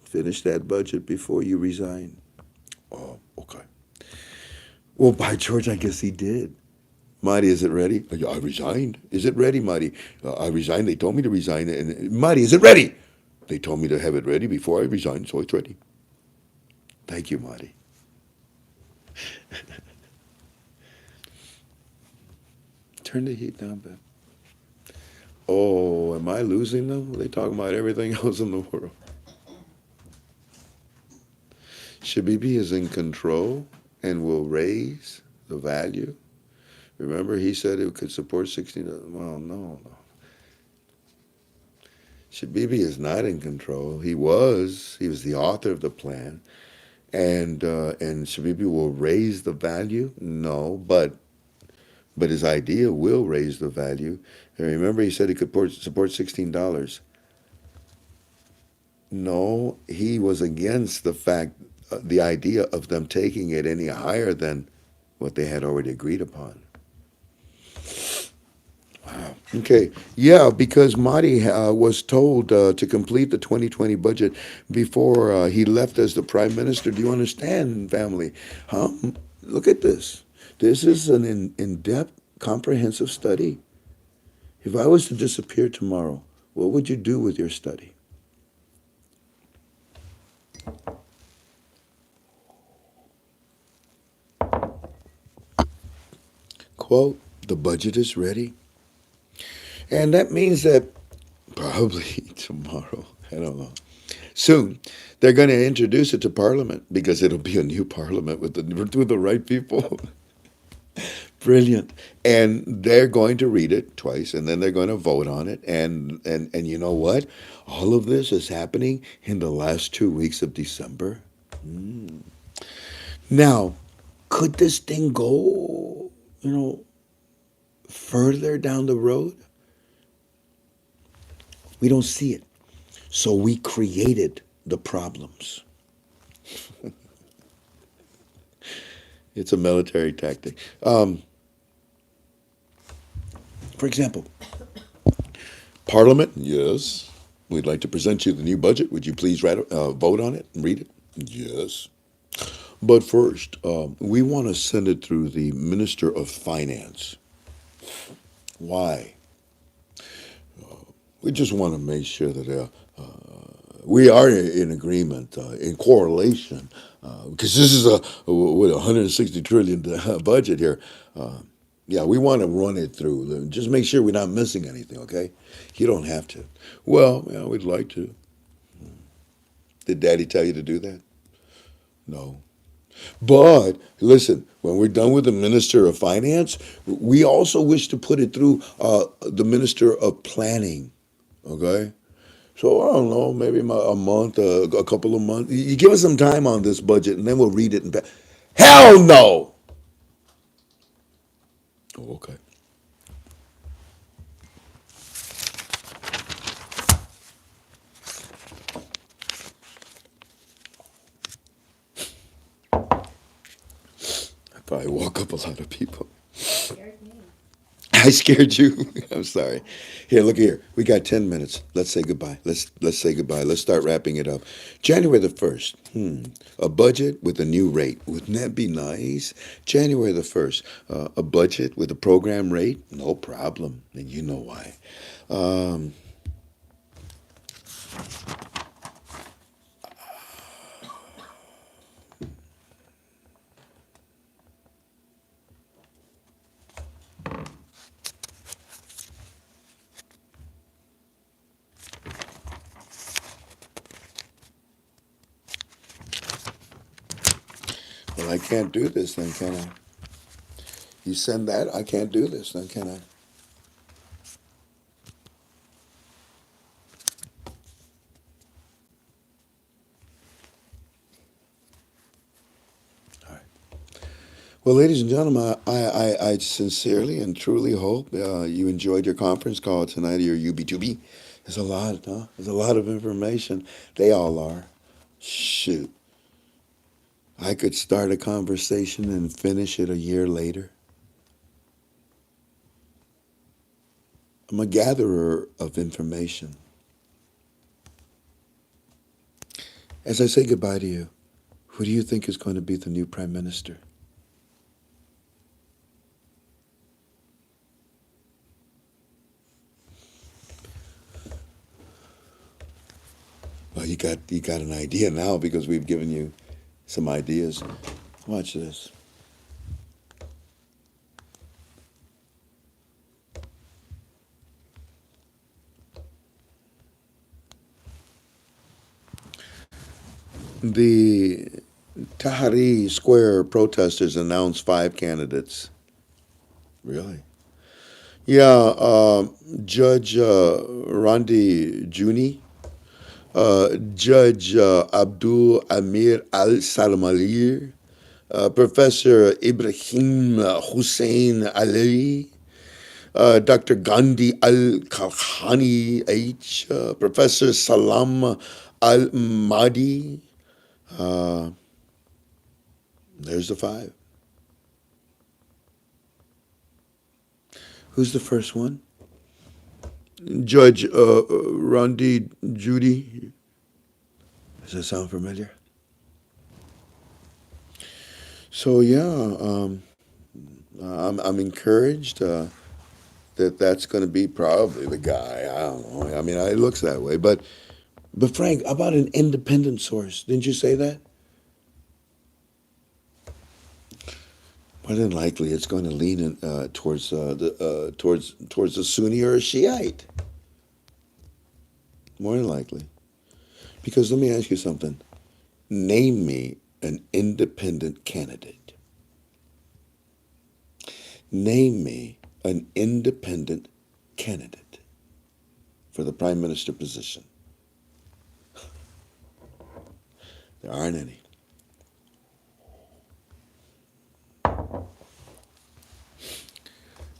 finish that budget before you resign. Oh, okay. Well, by George, I guess he did. Marty, is it ready? I resigned. Is it ready, Marty? I resigned. They told me to resign. And Marty, is it ready? They told me to have it ready before I resigned, so it's ready. Thank you, Marty. Turn the heat down, babe. Oh, am I losing them? They talking about everything else in the world. Shabibi is in control and will raise the value. Remember, he said it could support 16. Well, no. Shabibi is not in control. He was the author of the plan, and Shabibi will raise the value. No, but his idea will raise the value. And remember, he said he could support $16. No, he was against the idea of them taking it any higher than what they had already agreed upon. Okay. Yeah, because Marty was told to complete the 2020 budget before he left as the prime minister. Do you understand, family? Huh? Look at this. This is an in-depth, comprehensive study. If I was to disappear tomorrow, what would you do with your study? Quote, the budget is ready. And that means that probably tomorrow, I don't know, soon, they're going to introduce it to Parliament because it'll be a new Parliament with the right people. Brilliant. And they're going to read it twice and then they're going to vote on it. And you know what? All of this is happening in the last 2 weeks of December. Mm. Now, could this thing go, further down the road? We don't see it. So we created the problems. It's a military tactic. For example, Parliament, yes. We'd like to present you the new budget. Would you please vote on it and read it? Yes. But first, we want to send it through the Minister of Finance. Why? We just want to make sure that we are in agreement, in correlation, because this is a 160 trillion budget here. Yeah, we want to run it through. Just make sure we're not missing anything, okay? You don't have to. Well, yeah, we'd like to. Did Daddy tell you to do that? No. But listen, when we're done with the Minister of Finance, we also wish to put it through the Minister of Planning, okay? So I don't know, maybe a month, a couple of months. You give us some time on this budget, and then we'll read it. Hell no! Oh, okay. I probably woke up a lot of people. Scared me. I scared you. I'm sorry. Here, look here. We got 10 minutes. Let's say goodbye. Let's say goodbye. Let's start wrapping it up. January the 1st. A budget with a new rate. Wouldn't that be nice? January the 1st. A budget with a program rate? No problem. And you know why. Um, well, I can't do this then, can I? You send that, I can't do this then, can I? All right. Well, ladies and gentlemen, I sincerely and truly hope you enjoyed your conference call tonight, your UB2B. There's a lot, huh? There's a lot of information. They all are. Shoot. I could start a conversation and finish it a year later. I'm a gatherer of information. As I say goodbye to you, who do you think is going to be the new prime minister? Well, you got an idea now because we've given you some ideas. Watch this. The Tahrir Square protesters announced 5 candidates. Really? Yeah, Judge Randi Juni, Judge Abdul Amir Al Salmalir, Professor Ibrahim Hussein Ali, Dr. Gandhi Al Kalhani H, Professor Salam Al Mahdi. Uh, there's the 5. Who's the first one? Judge Rondi Judy. Does that sound familiar? So yeah, I'm encouraged that that's going to be probably the guy. I don't know. I mean, it looks that way. But Frank, how about an independent source? Didn't you say that? More than likely, it's going to lean towards towards a Sunni or a Shiite. More than likely, because let me ask you something. Name me an independent candidate. Name me an independent candidate for the prime minister position. There aren't any.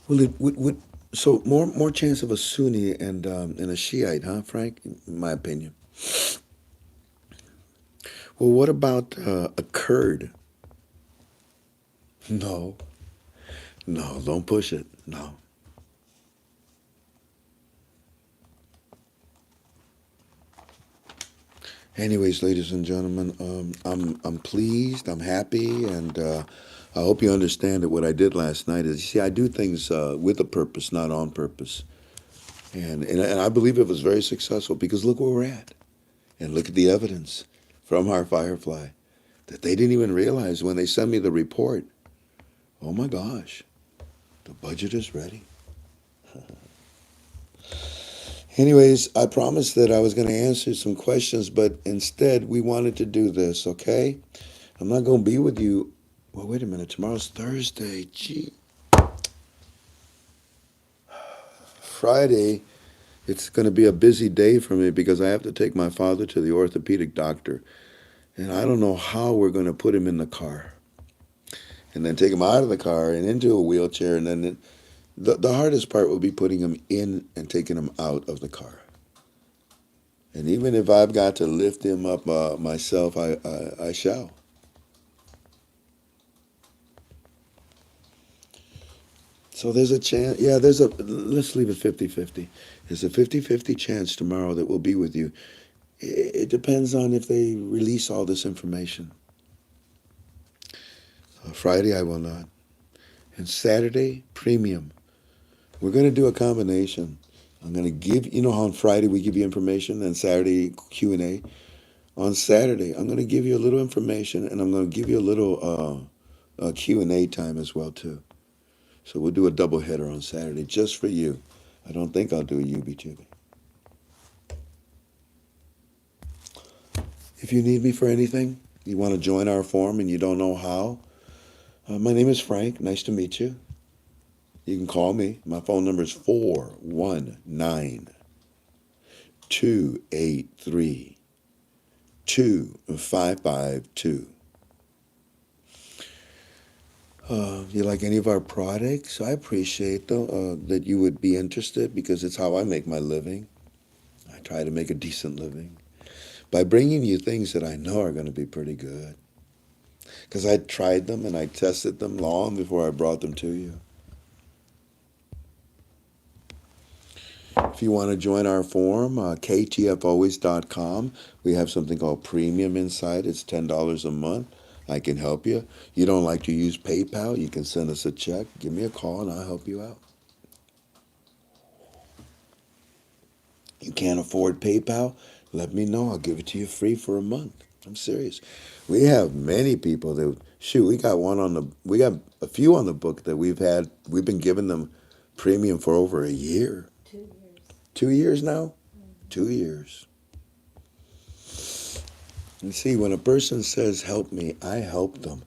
Well, it would so more chance of a Sunni and a Shiite, huh, Frank? In my opinion. Well, what about a Kurd? No, no, don't push it. No. Anyways, ladies and gentlemen, I'm pleased. I'm happy, and I hope you understand that what I did last night is, you see, I do things with a purpose, not on purpose, and I believe it was very successful because look where we're at, and look at the evidence from our Firefly that they didn't even realize when they sent me the report. Oh my gosh, the budget is ready. Anyways, I promised that I was going to answer some questions, but instead we wanted to do this, okay? I'm not going to be with you. Well, wait a minute. Tomorrow's Thursday. Gee. Friday, it's going to be a busy day for me because I have to take my father to the orthopedic doctor. And I don't know how we're going to put him in the car. And then take him out of the car and into a wheelchair. And then the hardest part will be putting him in and taking him out of the car. And even if I've got to lift him up myself, I shall. So there's a chance. Yeah, let's leave it 50-50. There's a 50-50 chance tomorrow that we'll be with you. It depends on if they release all this information. Friday, I will not. And Saturday, premium. We're going to do a combination. I'm going to give, you know how on Friday we give you information and Saturday Q&A? On Saturday, I'm going to give you a little information and I'm going to give you a little Q&A time as well, too. So we'll do a double header on Saturday just for you. I don't think I'll do a UB-Tubi. If you need me for anything, you want to join our forum and you don't know how, my name is Frank. Nice to meet you. You can call me. My phone number is 419-283-2552. You like any of our products? I appreciate that you would be interested because it's how I make my living. I try to make a decent living by bringing you things that I know are going to be pretty good. Because I tried them and I tested them long before I brought them to you. If you want to join our forum, ktfalways.com. We have something called Premium inside. It's $10 a month. I can help you. You don't like to use PayPal? You can send us a check. Give me a call and I'll help you out. You can't afford PayPal? Let me know. I'll give it to you free for a month. I'm serious. We have many people that, we got a few on the book that we've been giving them premium for over a year. 2 years. 2 years now? 2 years. And see, when a person says, help me, I help them.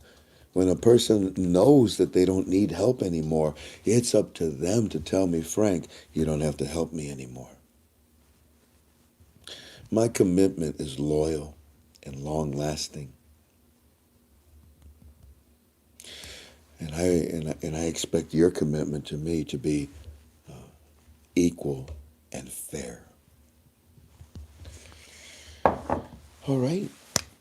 When a person knows that they don't need help anymore, it's up to them to tell me, Frank, you don't have to help me anymore. My commitment is loyal and long-lasting. And I expect your commitment to me to be equal and fair. All right.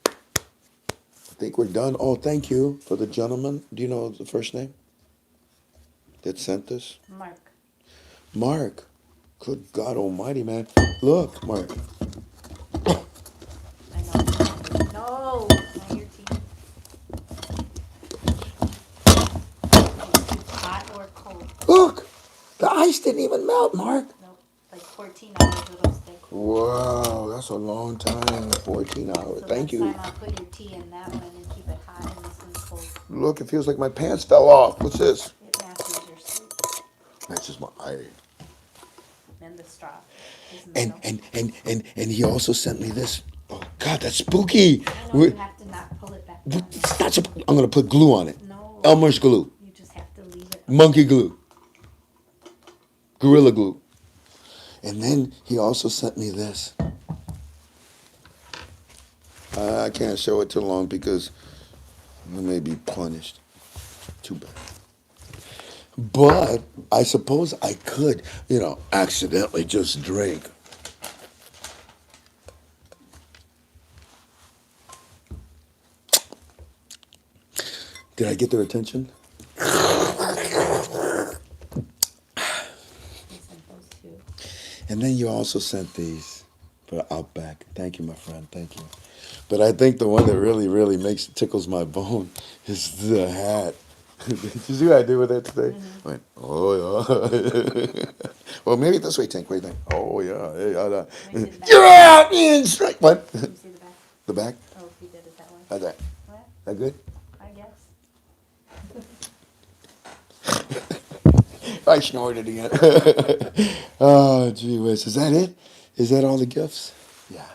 I think we're done. Oh, thank you for the gentleman. Do you know the first name that sent this? Mark. Mark. Good God Almighty, man! Look, Mark. I know. No, not your teeth. Hot or cold? Look, the ice didn't even melt, Mark. Nope. Like 14 hours it'll stay cold. Wow, that's a long time. 14 hours. So Thank next you. time I'll put your tea in that one and keep it hot and this one's cold. Look, it feels like my pants fell off. What's this? It matches your sleep. That's just my eye. And the straw is metal. And he also sent me this. Oh God, that's spooky. I know you have to not pull it back down. It's not I'm gonna put glue on it. No. Elmer's glue, You just have to leave it. monkey glue, gorilla glue. And then he also sent me this. I can't show it too long because I may be punished. Too bad. But I suppose I could, accidentally just drink. Did I get their attention? He sent those two. And then you also sent these for Outback. Thank you, my friend. Thank you. But I think the one that really, really tickles my bone is the hat. Did you see what I did with it today? I went, oh yeah. Well, maybe this way, Tank. What do you think? Oh yeah. Hey, Make it back. you're out in strike. What? Can you see the back? The back? Oh, if you did it that way. How's that? What? That good? I guess. I snorted again. Oh, gee whiz. Is that it? Is that all the gifts? Yeah.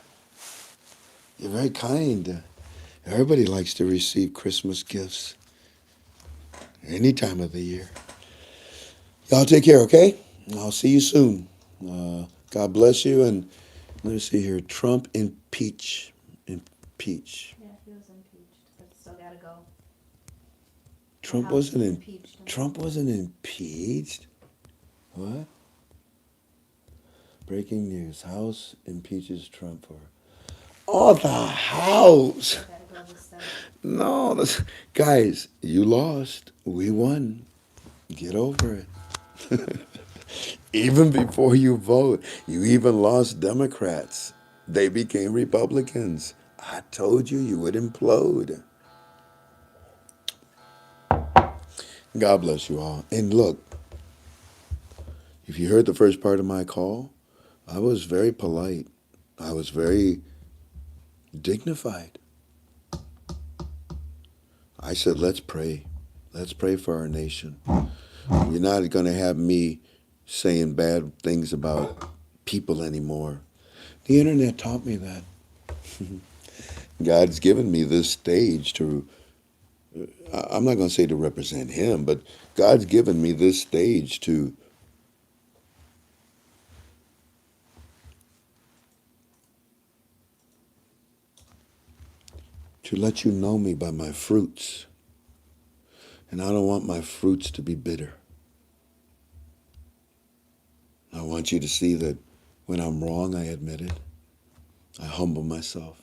You're very kind. Everybody likes to receive Christmas gifts any time of the year. Y'all take care, okay? I'll see you soon. God bless you. And let me see here. Trump impeach. Impeach. Yeah, he was impeached, but still gotta go. Trump House wasn't impeached him. Trump wasn't impeached. What? Breaking news: House impeaches Trump for. Oh, the House. Gotta go to the Senate. No, guys, you lost. We won. Get over it. Even before you vote, you even lost Democrats. They became Republicans. I told you you would implode. God bless you all. And look, if you heard the first part of my call, I was very polite. I was very dignified. I said, let's pray. Let's pray for our nation. You're not going to have me saying bad things about people anymore. The internet taught me that. God's given me this stage to, I'm not going to say to represent him, but God's given me this stage to let you know me by my fruits. And I don't want my fruits to be bitter. I want you to see that when I'm wrong, I admit it. I humble myself.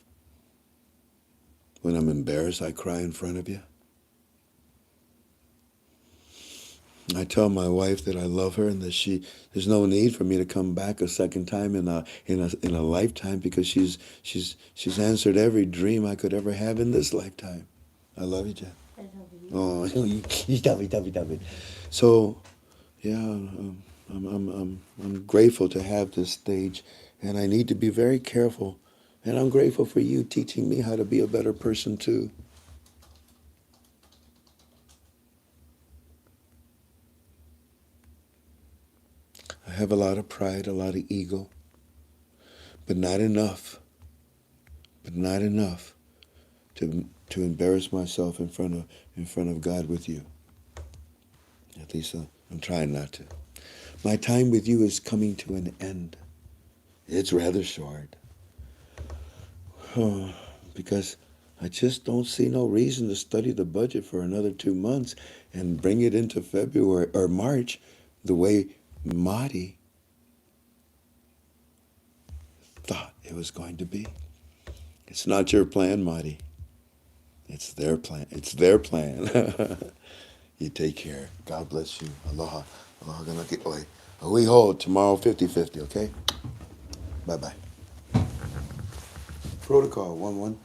When I'm embarrassed, I cry in front of you. I tell my wife that I love her and that there's no need for me to come back a second time in a lifetime because she's answered every dream I could ever have in this lifetime. I love you, Jen. I love you. Oh, you stop it. So, yeah, I'm grateful to have this stage, and I need to be very careful. And I'm grateful for you teaching me how to be a better person too. I have a lot of pride, a lot of ego, but not enough. To embarrass myself in front of God with you. At least I'm trying not to. My time with you is coming to an end. It's rather short. Because I just don't see no reason to study the budget for another 2 months and bring it into February or March the way Marty thought it was going to be. It's not your plan, Marty. It's their plan. It's their plan. You take care. God bless you. Aloha. Aloha ganaki oi. We hold tomorrow 50-50, okay? Bye-bye. Protocol 1-1.